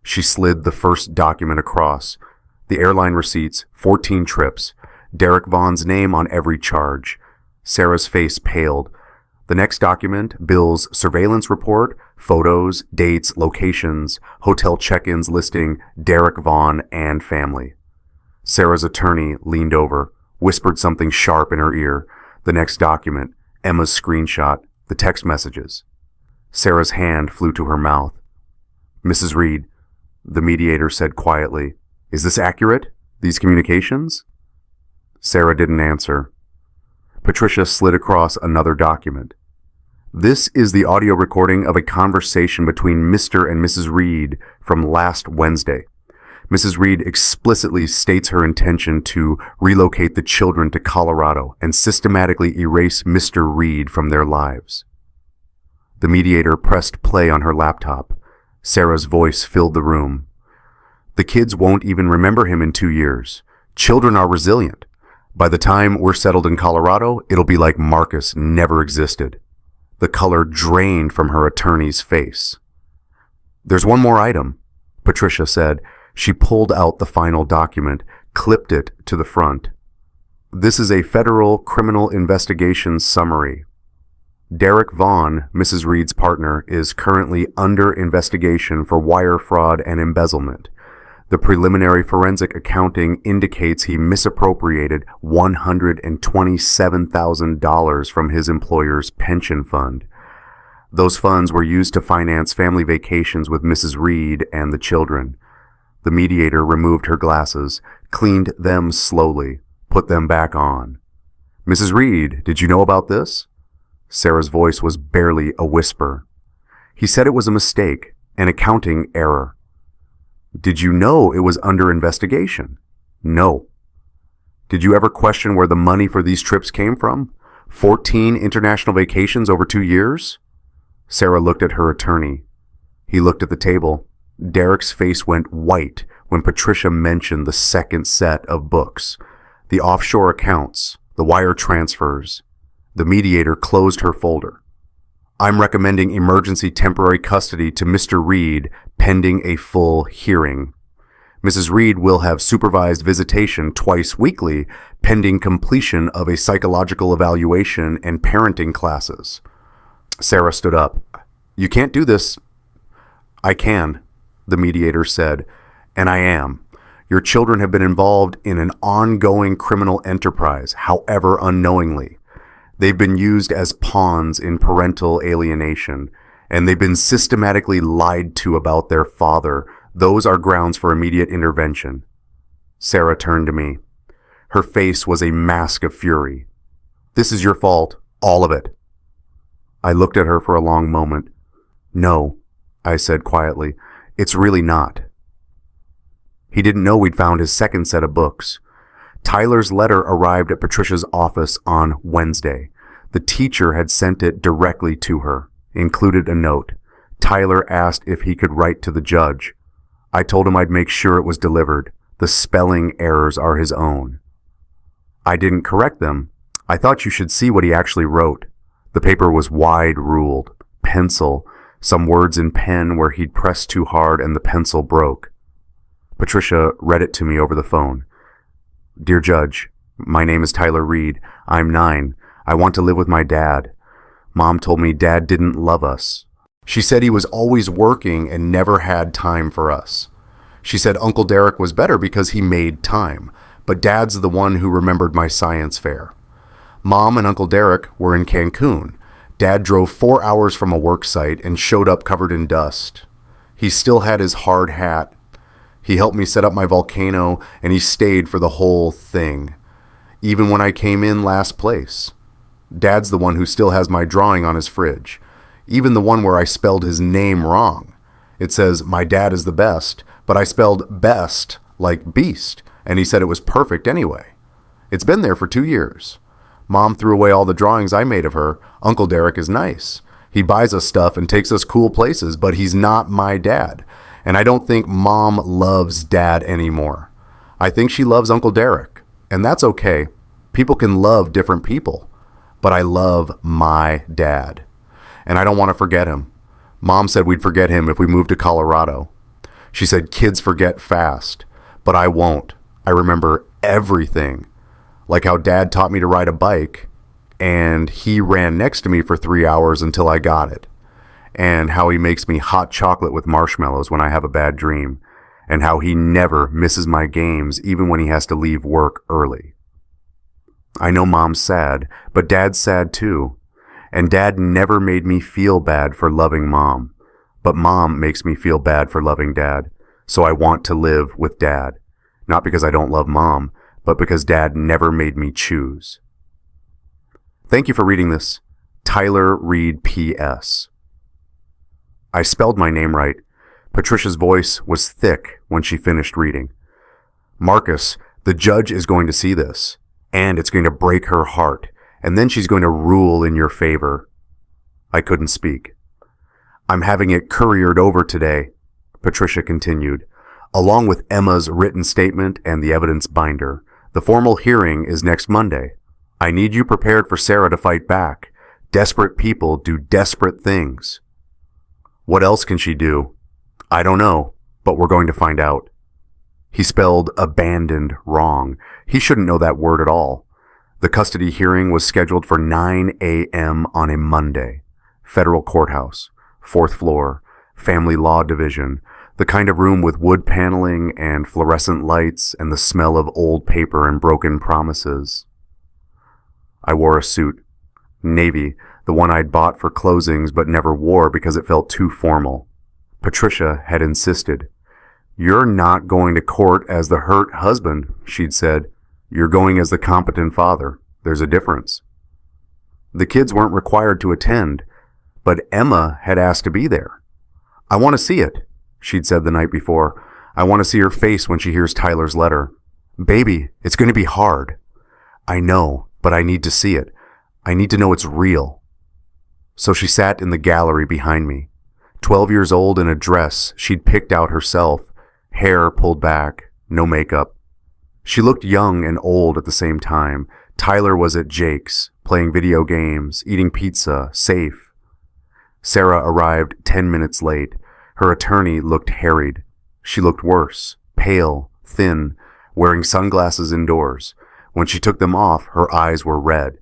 She slid the first document across. The airline receipts, 14 trips, Derek Vaughn's name on every charge. Sarah's face paled. The next document, Bill's surveillance report, photos, dates, locations, hotel check-ins listing Derek Vaughn and family. Sarah's attorney leaned over, whispered something sharp in her ear. The next document, Emma's screenshot, the text messages. Sarah's hand flew to her mouth. Mrs. Reed, the mediator said quietly, is this accurate? These communications? Sarah didn't answer. Patricia slid across another document. This is the audio recording of a conversation between Mr. and Mrs. Reed from last Wednesday. Mrs. Reed explicitly states her intention to relocate the children to Colorado and systematically erase Mr. Reed from their lives. The mediator pressed play on her laptop. Sarah's voice filled the room. The kids won't even remember him in 2 years. Children are resilient. By the time we're settled in Colorado, it'll be like Marcus never existed. The color drained from her attorney's face. There's one more item, Patricia said. She pulled out the final document, clipped it to the front. This is a federal criminal investigation summary. Derek Vaughn, Mrs. Reed's partner, is currently under investigation for wire fraud and embezzlement. The preliminary forensic accounting indicates he misappropriated $127,000 from his employer's pension fund. Those funds were used to finance family vacations with Mrs. Reed and the children. The mediator removed her glasses, cleaned them slowly, put them back on. Mrs. Reed, did you know about this? Sarah's voice was barely a whisper. He said it was a mistake, an accounting error. Did you know it was under investigation? No. Did you ever question where the money for these trips came from? 14 international vacations over 2 years? Sarah looked at her attorney. He looked at the table. Derek's face went white when Patricia mentioned the second set of books, the offshore accounts, the wire transfers. The mediator closed her folder. I'm recommending emergency temporary custody to Mr. Reed pending a full hearing. Mrs. Reed will have supervised visitation twice weekly pending completion of a psychological evaluation and parenting classes. Sarah stood up. You can't do this. I can, the mediator said, and I am. Your children have been involved in an ongoing criminal enterprise, however unknowingly. They've been used as pawns in parental alienation, and they've been systematically lied to about their father. Those are grounds for immediate intervention." Sarah turned to me. Her face was a mask of fury. "This is your fault, all of it." I looked at her for a long moment. "No," I said quietly, "it's really not." He didn't know we'd found his second set of books. Tyler's letter arrived at Patricia's office on Wednesday. The teacher had sent it directly to her, included a note. Tyler asked if he could write to the judge. I told him I'd make sure it was delivered. The spelling errors are his own. I didn't correct them. I thought you should see what he actually wrote. The paper was wide ruled, pencil, some words in pen where he'd pressed too hard and the pencil broke. Patricia read it to me over the phone. "Dear Judge, my name is Tyler Reed. I'm 9. I want to live with my dad. Mom told me Dad didn't love us. She said he was always working and never had time for us. She said Uncle Derek was better because he made time, but Dad's the one who remembered my science fair. Mom and Uncle Derek were in Cancun. Dad drove 4 hours from a work site and showed up covered in dust. He still had his hard hat. He helped me set up my volcano, and he stayed for the whole thing, even when I came in last place. Dad's the one who still has my drawing on his fridge, even the one where I spelled his name wrong. It says, 'My dad is the best,' but I spelled best like beast, and he said it was perfect anyway. It's been there for 2 years. Mom threw away all the drawings I made of her. Uncle Derek is nice. He buys us stuff and takes us cool places, but he's not my dad. And I don't think Mom loves Dad anymore. I think she loves Uncle Derek, and that's okay. People can love different people, but I love my dad. And I don't want to forget him. Mom said we'd forget him if we moved to Colorado. She said kids forget fast, but I won't. I remember everything. Like how Dad taught me to ride a bike, and he ran next to me for 3 hours until I got it. And how he makes me hot chocolate with marshmallows when I have a bad dream. And how he never misses my games even when he has to leave work early. I know Mom's sad, but Dad's sad too. And Dad never made me feel bad for loving Mom. But Mom makes me feel bad for loving Dad. So I want to live with Dad. Not because I don't love Mom, but because Dad never made me choose. Thank you for reading this. Tyler Reed P.S. I spelled my name right. Patricia's voice was thick when she finished reading. "Marcus, the judge is going to see this, and it's going to break her heart, and then she's going to rule in your favor." I couldn't speak. "I'm having it couriered over today," Patricia continued, "along with Emma's written statement and the evidence binder. The formal hearing is next Monday. I need you prepared for Sarah to fight back. Desperate people do desperate things." "What else can she do?" "I don't know, but we're going to find out." He spelled abandoned wrong. He shouldn't know that word at all. The custody hearing was scheduled for 9 a.m. on a Monday. Federal courthouse, 4th floor, family law division, the kind of room with wood paneling and fluorescent lights and the smell of old paper and broken promises. I wore a suit. Navy, the one I'd bought for closings but never wore because it felt too formal. Patricia had insisted. "You're not going to court as the hurt husband," she'd said. "You're going as the competent father. There's a difference." The kids weren't required to attend, but Emma had asked to be there. "I want to see it," she'd said the night before. "I want to see her face when she hears Tyler's letter. Baby, it's going to be hard." "I know, but I need to see it. I need to know it's real." So she sat in the gallery behind me. 12 years old in a dress she'd picked out herself, hair pulled back, no makeup. She looked young and old at the same time. Tyler was at Jake's, playing video games, eating pizza, safe. Sarah arrived 10 minutes late. Her attorney looked harried. She looked worse, pale, thin, wearing sunglasses indoors. When she took them off, her eyes were red.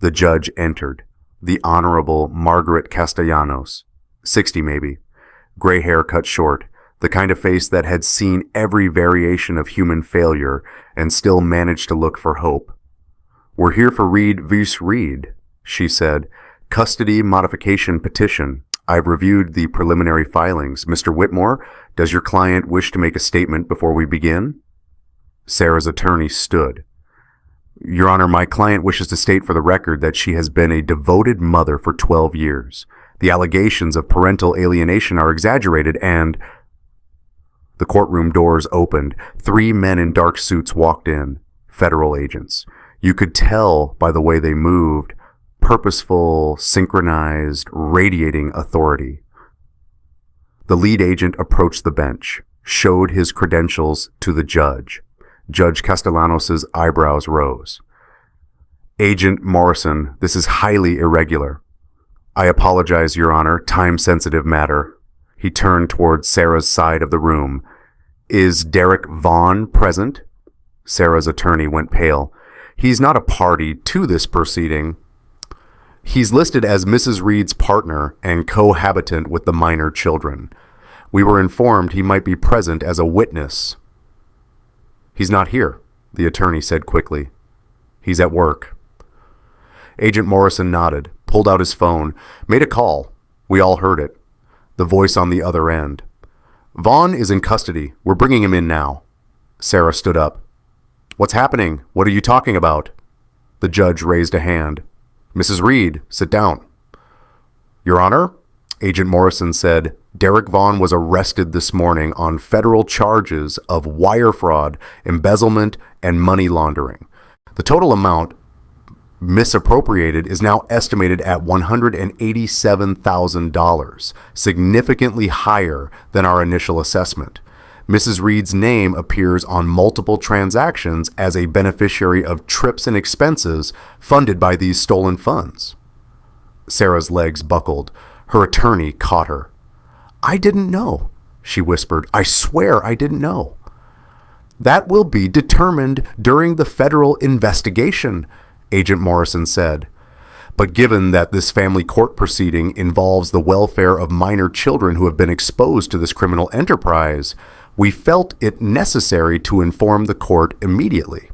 The judge entered. The Honorable Margaret Castellanos, 60 maybe, gray hair cut short, The kind of face that had seen every variation of human failure and still managed to look for hope. "We're here for Reed vs. Reed," she said. "Custody modification petition. I've reviewed the preliminary filings. Mr. Whitmore, does your client wish to make a statement before we begin?" Sarah's attorney stood. "Your Honor, my client wishes to state for the record that she has been a devoted mother for 12 years. The allegations of parental alienation are exaggerated and—" The courtroom doors opened. 3 men in dark suits walked in. Federal agents. You could tell by the way they moved. Purposeful, synchronized, radiating authority. The lead agent approached the bench, showed his credentials to the judge. Judge Castellanos' eyebrows rose. "Agent Morrison, this is highly irregular." "I apologize, Your Honor, time-sensitive matter." He turned towards Sarah's side of the room. "Is Derek Vaughn present?" Sarah's attorney went pale. "He's not a party to this proceeding. He's listed as Mrs. Reed's partner and cohabitant with the minor children. We were informed he might be present as a witness." "He's not here," the attorney said quickly. "He's at work." Agent Morrison nodded, pulled out his phone, made a call. We all heard it. The voice on the other end. "Vaughn is in custody. We're bringing him in now." Sarah stood up. "What's happening? What are you talking about?" The judge raised a hand. "Mrs. Reed, sit down." "Your Honor," Agent Morrison said, "Derek Vaughn was arrested this morning on federal charges of wire fraud, embezzlement, and money laundering. The total amount misappropriated is now estimated at $187,000, significantly higher than our initial assessment. Mrs. Reed's name appears on multiple transactions as a beneficiary of trips and expenses funded by these stolen funds." Sarah's legs buckled. Her attorney caught her. "I didn't know," she whispered. "I swear I didn't know." "That will be determined during the federal investigation," Agent Morrison said. "But given that this family court proceeding involves the welfare of minor children who have been exposed to this criminal enterprise, we felt it necessary to inform the court immediately."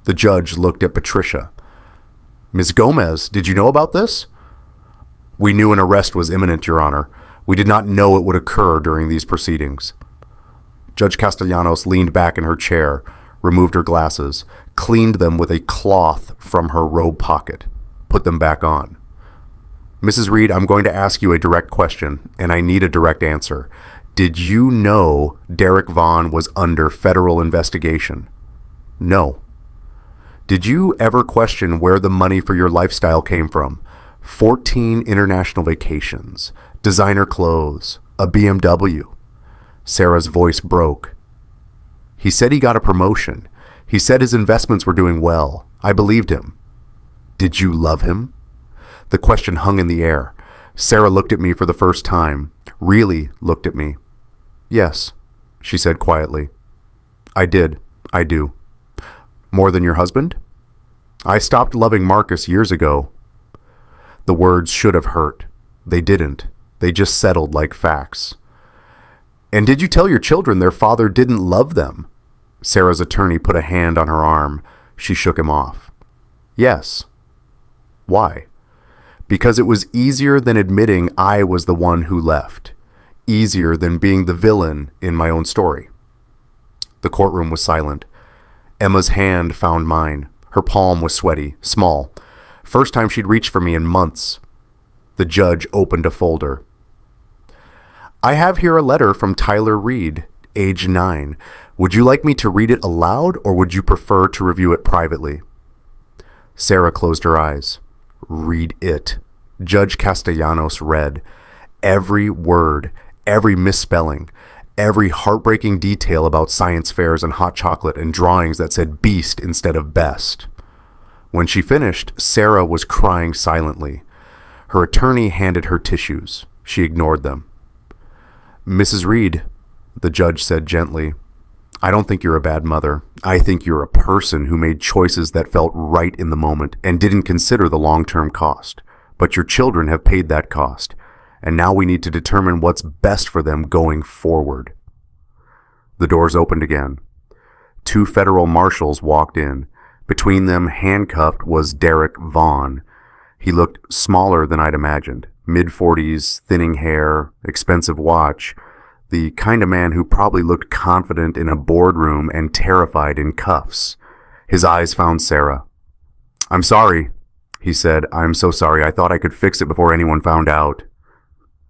The judge looked at Patricia. "Ms. Gomez, did you know about this?" "We knew an arrest was imminent, Your Honor. We did not know it would occur during these proceedings." Judge Castellanos leaned back in her chair, removed her glasses, cleaned them with a cloth from her robe pocket, put them back on. "Mrs. Reed, I'm going to ask you a direct question, and I need a direct answer. Did you know Derek Vaughn was under federal investigation?" "No." "Did you ever question where the money for your lifestyle came from? 14 international vacations, designer clothes, a BMW." Sarah's voice broke. "He said he got a promotion. He said his investments were doing well. I believed him." "Did you love him?" The question hung in the air. Sarah looked at me for the first time, really looked at me. "Yes," she said quietly. "I did. I do." "More than your husband?" "I stopped loving Marcus years ago." The words should have hurt. They didn't. They just settled like facts. "And did you tell your children their father didn't love them?" Sarah's attorney put a hand on her arm. She shook him off. "Yes." "Why?" "Because it was easier than admitting I was the one who left. Easier than being the villain in my own story." The courtroom was silent. Emma's hand found mine. Her palm was sweaty, small. First time she'd reached for me in months. The judge opened a folder. "I have here a letter from Tyler Reed, age 9. Would you like me to read it aloud, or would you prefer to review it privately?" Sarah closed her eyes. "Read it." Judge Castellanos read. Every word, every misspelling, every heartbreaking detail about science fairs and hot chocolate and drawings that said beast instead of best. When she finished, Sarah was crying silently. Her attorney handed her tissues. She ignored them. "Mrs. Reed," the judge said gently, "I don't think you're a bad mother. I think you're a person who made choices that felt right in the moment and didn't consider the long-term cost. But your children have paid that cost. and now we need to determine what's best for them going forward. The doors opened again. 2 federal marshals walked in. Between them, handcuffed, was Derek Vaughn. He looked smaller than I'd imagined. Mid-40s, thinning hair, expensive watch. The kind of man who probably looked confident in a boardroom and terrified in cuffs. His eyes found Sarah. "I'm sorry," he said. "I'm so sorry. I thought I could fix it before anyone found out."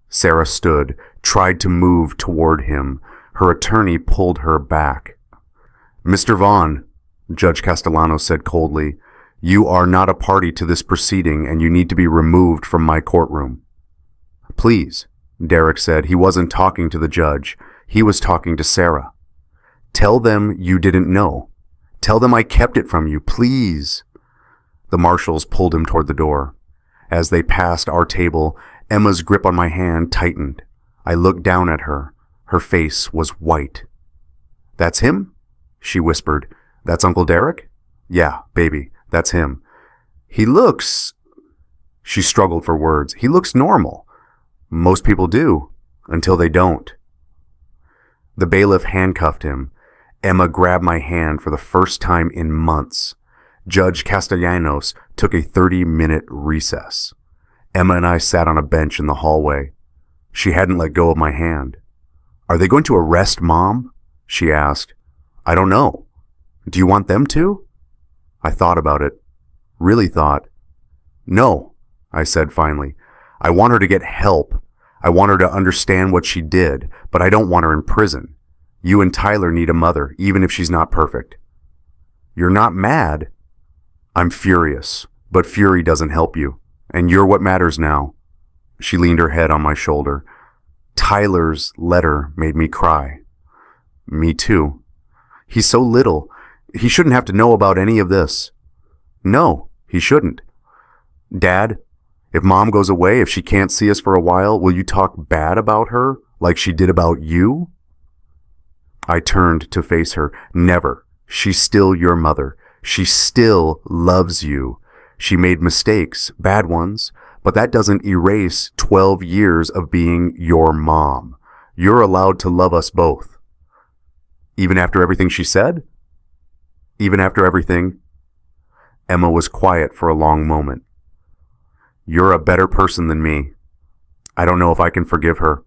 Sarah stood, tried to move toward him. Her attorney pulled her back. "Mr. Vaughn," Judge Castellanos said coldly, "you are not a party to this proceeding and you need to be removed from my courtroom." "Please," Derek said. He wasn't talking to the judge. He was talking to Sarah. "Tell them you didn't know. Tell them I kept it from you, please." The marshals pulled him toward the door. As they passed our table, Emma's grip on my hand tightened. I looked down at her. Her face was white. "That's him?" she whispered. "That's Uncle Derek?" "Yeah, baby, that's him. He looks..." She struggled for words. "He looks normal. Most people do, until they don't." The bailiff handcuffed him. Emma grabbed my hand for the first time in months. Judge Castellanos took a 30-minute recess. Emma and I sat on a bench in the hallway. She hadn't let go of my hand. "Are they going to arrest Mom?" she asked. "I don't know. Do you want them to?" I thought about it. Really thought. "No," I said finally. "I want her to get help. I want her to understand what she did, but I don't want her in prison. You and Tyler need a mother, even if she's not perfect." "You're not mad?" "I'm furious, but fury doesn't help you, and you're what matters now." She leaned her head on my shoulder. "Tyler's letter made me cry." "Me too. He's so little. He shouldn't have to know about any of this." "No, he shouldn't." "Dad, if Mom goes away, if she can't see us for a while, will you talk bad about her, like she did about you?" I turned to face her. "Never. She's still your mother. She still loves you. She made mistakes, bad ones, but that doesn't erase 12 years of being your mom. You're allowed to love us both." "Even after everything she said?" "Even after everything." Emma was quiet for a long moment. "You're a better person than me. I don't know if I can forgive her."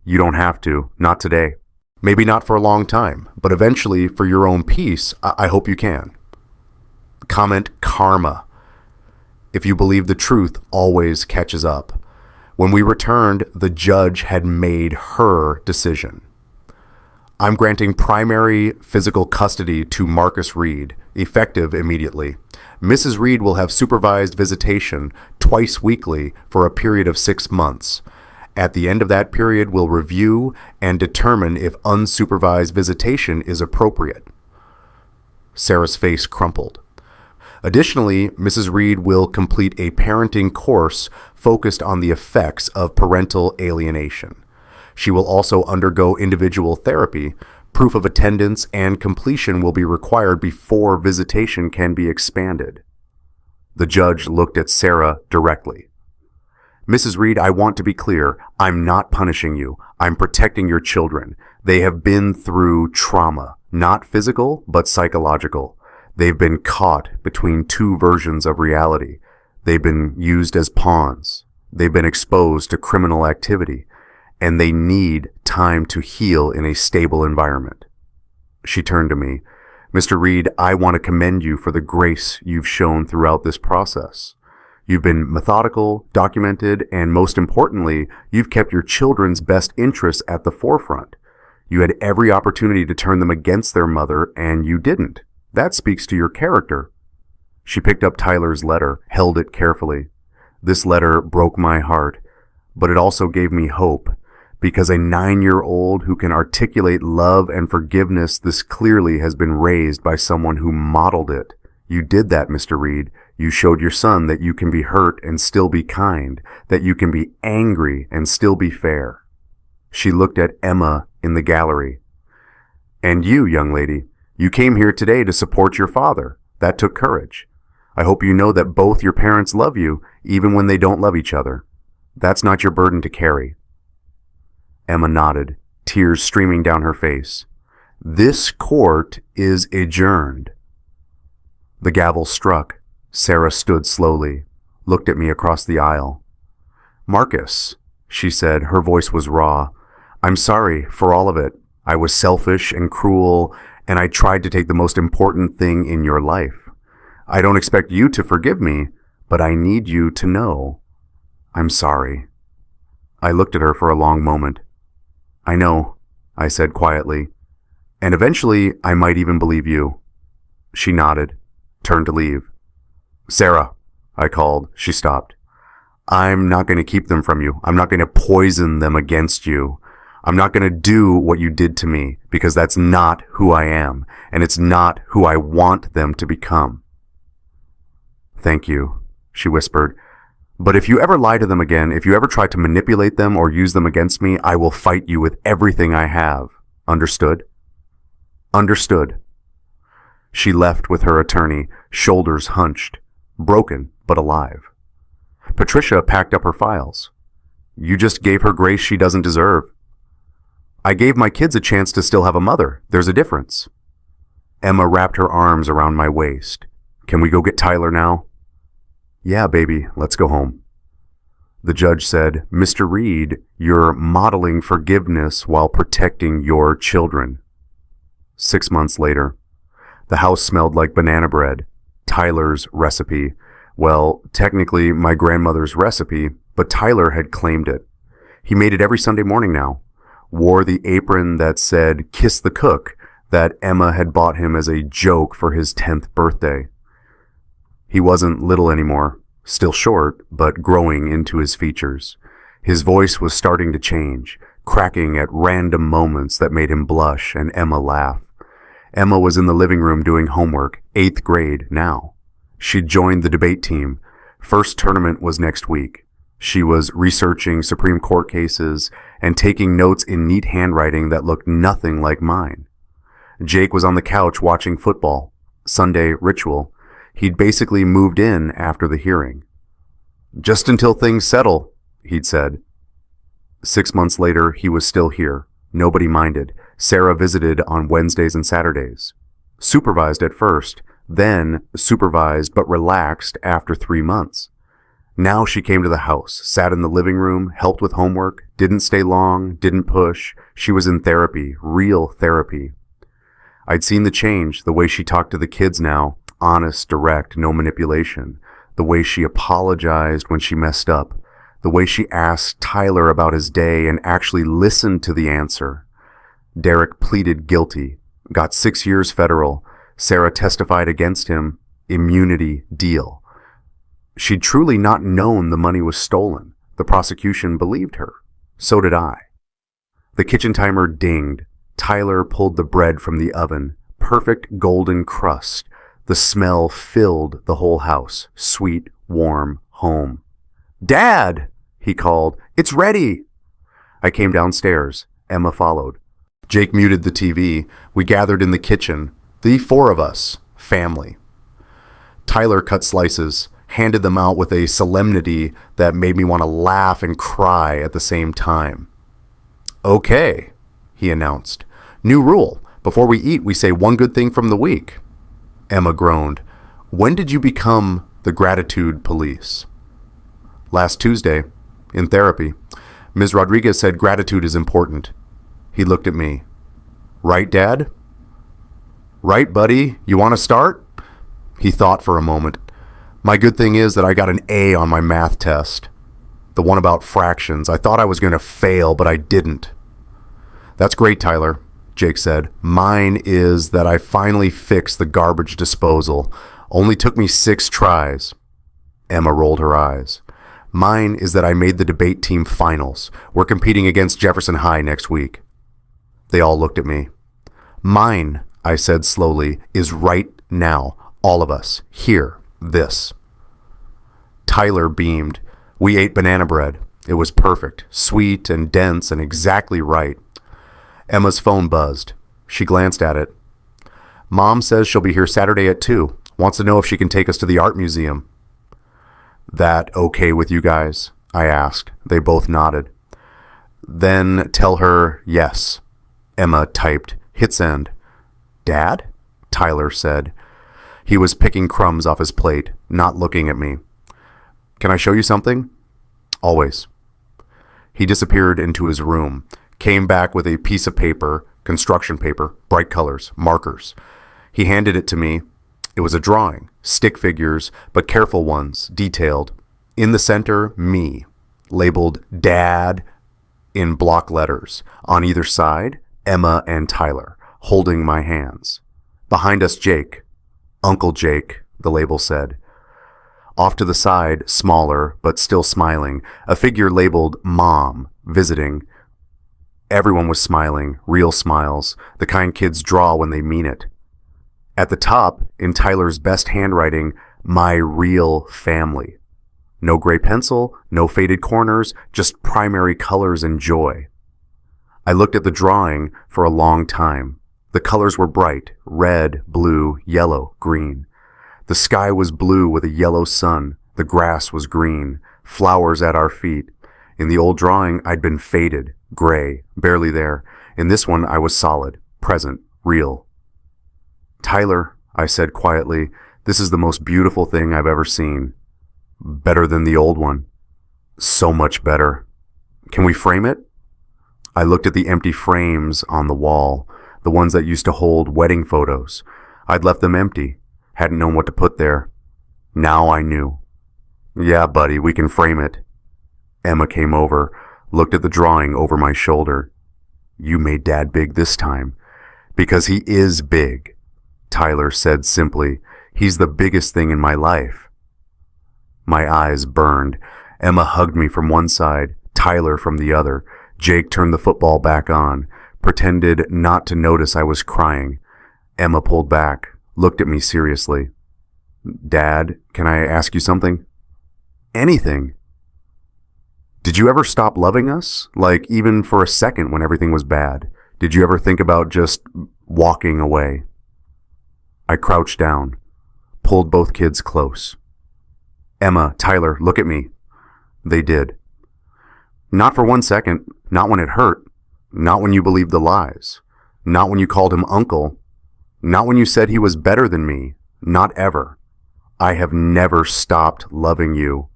"You don't have to, not today. Maybe not for a long time, but eventually, for your own peace, I hope you can." Comment karma. If you believe the truth always catches up. When we returned, the judge had made her decision. "I'm granting primary physical custody to Marcus Reed, effective immediately. Mrs. Reed will have supervised visitation twice weekly for a period of 6 months. At the end of that period, we'll review and determine if unsupervised visitation is appropriate." Sarah's face crumpled. "Additionally, Mrs. Reed will complete a parenting course focused on the effects of parental alienation. She will also undergo individual therapy. Proof of attendance and completion will be required before visitation can be expanded." The judge looked at Sarah directly. "Mrs. Reed, I want to be clear. I'm not punishing you. I'm protecting your children. They have been through trauma, not physical, but psychological. They've been caught between 2 versions of reality. They've been used as pawns. They've been exposed to criminal activity, and they need time to heal in a stable environment." She turned to me. "Mr. Reed, I want to commend you for the grace you've shown throughout this process. You've been methodical, documented, and most importantly, you've kept your children's best interests at the forefront. You had every opportunity to turn them against their mother, and you didn't. That speaks to your character." She picked up Tyler's letter, held it carefully. This letter broke my heart, but it also gave me hope, because a 9-year-old who can articulate love and forgiveness this clearly has been raised by someone who modeled it. You did that, Mr. Reed. You showed your son that you can be hurt and still be kind, that you can be angry and still be fair. She looked at Emma in the gallery. "And you, young lady, you came here today to support your father. That took courage. I hope you know that both your parents love you, even when they don't love each other. That's not your burden to carry. Emma nodded, tears streaming down her face. This court is adjourned. The gavel struck. Sarah stood slowly, looked at me across the aisle. Marcus, she said, her voice was raw. I'm sorry for all of it. I was selfish and cruel, and I tried to take the most important thing in your life. I don't expect you to forgive me, but I need you to know. I'm sorry. I looked at her for a long moment. I know, I said quietly, and eventually I might even believe you. She nodded, turned to leave. Sarah, I called. She stopped. I'm not going to keep them from you. I'm not going to poison them against you. I'm not going to do what you did to me, because that's not who I am, and it's not who I want them to become. Thank you, she whispered. But if you ever lie to them again, if you ever try to manipulate them or use them against me, I will fight you with everything I have. Understood? Understood. She left with her attorney, shoulders hunched, broken but alive. Patricia packed up her files. You just gave her grace she doesn't deserve. I gave my kids a chance to still have a mother. There's a difference. Emma wrapped her arms around my waist. Can we go get Tyler now? Yeah, baby, let's go home. The judge said, Mr. Reed, you're modeling forgiveness while protecting your children. 6 months later, the house smelled like banana bread, Tyler's recipe. Well, technically my grandmother's recipe, but Tyler had claimed it. He made it every Sunday morning now, wore the apron that said, Kiss the Cook, that Emma had bought him as a joke for his 10th birthday. He wasn't little anymore, still short, but growing into his features. His voice was starting to change, cracking at random moments that made him blush and Emma laugh. Emma was in the living room doing homework, 8th grade now. She'd joined the debate team. First tournament was next week. She was researching Supreme Court cases and taking notes in neat handwriting that looked nothing like mine. Jake was on the couch watching football. Sunday ritual. He'd basically moved in after the hearing. Just until things settle, he'd said. 6 months later, he was still here. Nobody minded. Sarah visited on Wednesdays and Saturdays. Supervised at first, then supervised but relaxed after 3 months. Now she came to the house, sat in the living room, helped with homework, didn't stay long, didn't push. She was in therapy, real therapy. I'd seen the change, the way she talked to the kids now, honest, direct, no manipulation. The way she apologized when she messed up. The way she asked Tyler about his day and actually listened to the answer. Derek pleaded guilty, got 6 years federal. Sarah testified against him. Immunity deal. She'd truly not known the money was stolen. The prosecution believed her. So did I. The kitchen timer dinged. Tyler pulled the bread from the oven. Perfect golden crust. The smell filled the whole house. Sweet, warm home. Dad, he called. It's ready. I came downstairs. Emma followed. Jake muted the TV. We gathered in the kitchen. The 4 of us. Family. Tyler cut slices, handed them out with a solemnity that made me want to laugh and cry at the same time. Okay, he announced. New rule. Before we eat, we say one good thing from the week. Emma groaned. When did you become the gratitude police? Last Tuesday, in therapy. Ms. Rodriguez said gratitude is important. He looked at me. Right, Dad? Right, buddy? You want to start? He thought for a moment. My good thing is that I got an A on my math test. The one about fractions. I thought I was going to fail, but I didn't. That's great, Tyler, Jake said. Mine is that I finally fixed the garbage disposal. Only took me 6 tries. Emma rolled her eyes. Mine is that I made the debate team finals. We're competing against Jefferson High next week. They all looked at me. Mine, I said slowly, is right now. All of us. Here. This. Tyler beamed. We ate banana bread. It was perfect. Sweet and dense and exactly right. Emma's phone buzzed. She glanced at it. Mom says she'll be here Saturday at 2. Wants to know if she can take us to the art museum. That okay with you guys? I asked. They both nodded. Then tell her yes. Emma typed, hit send. Dad? Tyler said. He was picking crumbs off his plate, not looking at me. Can I show you something? Always. He disappeared into his room, came back with a piece of paper, construction paper, bright colors, markers. He handed it to me. It was a drawing, stick figures, but careful ones, detailed. In the center, me, labeled Dad in block letters. On either side, Emma and Tyler, holding my hands. Behind us, Jake. Uncle Jake, the label said. Off to the side, smaller, but still smiling, a figure labeled Mom, visiting. Everyone was smiling, real smiles, the kind kids draw when they mean it. At the top, in Tyler's best handwriting, my real family. No gray pencil, no faded corners, just primary colors and joy. I looked at the drawing for a long time. The colors were bright, red, blue, yellow, green. The sky was blue with a yellow sun. The grass was green, flowers at our feet. In the old drawing, I'd been faded, gray, barely there. In this one, I was solid, present, real. Tyler, I said quietly, this is the most beautiful thing I've ever seen. Better than the old one. So much better. Can we frame it? I looked at the empty frames on the wall, the ones that used to hold wedding photos. I'd left them empty, hadn't known what to put there. Now I knew. Yeah, buddy, we can frame it. Emma came over, looked at the drawing over my shoulder. You made Dad big this time. Because he is big, Tyler said simply. He's the biggest thing in my life. My eyes burned. Emma hugged me from one side, Tyler from the other. Jake turned the football back on, pretended not to notice I was crying. Emma pulled back, looked at me seriously. Dad, can I ask you something? Anything. Did you ever stop loving us? Like, even for a second when everything was bad? Did you ever think about just walking away? I crouched down, pulled both kids close. Emma, Tyler, look at me. They did. Not for 1 second, not when it hurt, not when you believed the lies, not when you called him uncle, not when you said he was better than me, not ever. I have never stopped loving you.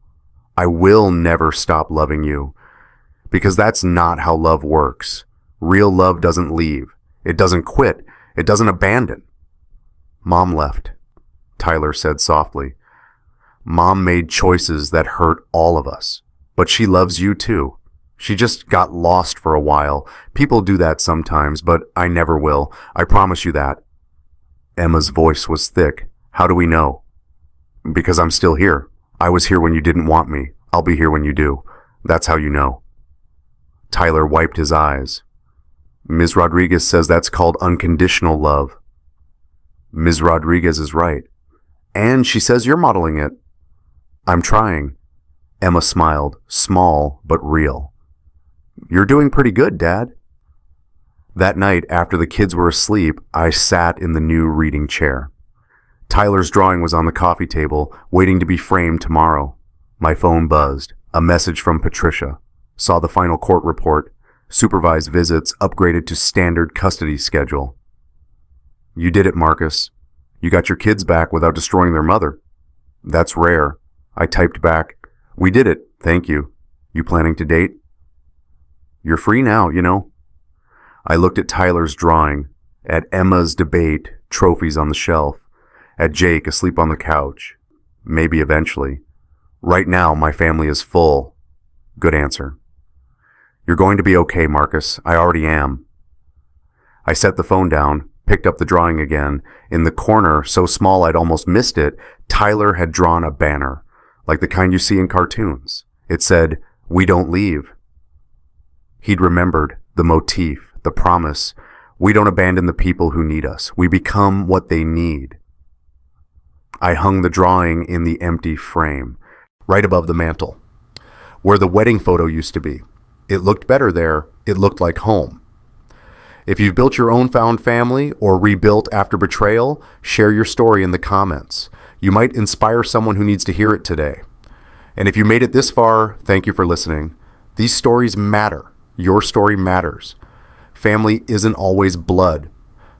I will never stop loving you. Because that's not how love works. Real love doesn't leave. It doesn't quit. It doesn't abandon. Mom left, Tyler said softly. Mom made choices that hurt all of us. But she loves you too. She just got lost for a while. People do that sometimes, but I never will. I promise you that. Emma's voice was thick. How do we know? Because I'm still here. I was here when you didn't want me. I'll be here when you do. That's how you know. Tyler wiped his eyes. Ms. Rodriguez says that's called unconditional love. Ms. Rodriguez is right. And she says you're modeling it. I'm trying. Emma smiled, small but real. You're doing pretty good, Dad. That night, after the kids were asleep, I sat in the new reading chair. Tyler's drawing was on the coffee table, waiting to be framed tomorrow. My phone buzzed. A message from Patricia. Saw the final court report. Supervised visits upgraded to standard custody schedule. You did it, Marcus. You got your kids back without destroying their mother. That's rare. I typed back. We did it, thank you. You planning to date? You're free now, you know. I looked at Tyler's drawing, at Emma's debate, trophies on the shelf, at Jake asleep on the couch. Maybe eventually. Right now, my family is full. Good answer. You're going to be okay, Marcus. I already am. I set the phone down, picked up the drawing again. In the corner, so small I'd almost missed it, Tyler had drawn a banner, like the kind you see in cartoons. It said, "We don't leave." He'd remembered the motif, the promise. We don't abandon the people who need us. We become what they need. I hung the drawing in the empty frame, right above the mantel, where the wedding photo used to be. It looked better there. It looked like home. If you've built your own found family or rebuilt after betrayal, share your story in the comments. You might inspire someone who needs to hear it today. And if you made it this far, thank you for listening. These stories matter. Your story matters. Family isn't always blood.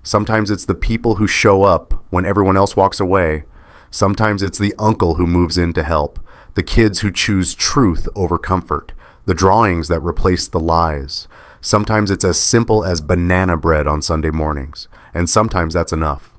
Sometimes it's the people who show up when everyone else walks away. Sometimes it's the uncle who moves in to help, the kids who choose truth over comfort, the drawings that replace the lies. Sometimes it's as simple as banana bread on Sunday mornings, and sometimes that's enough.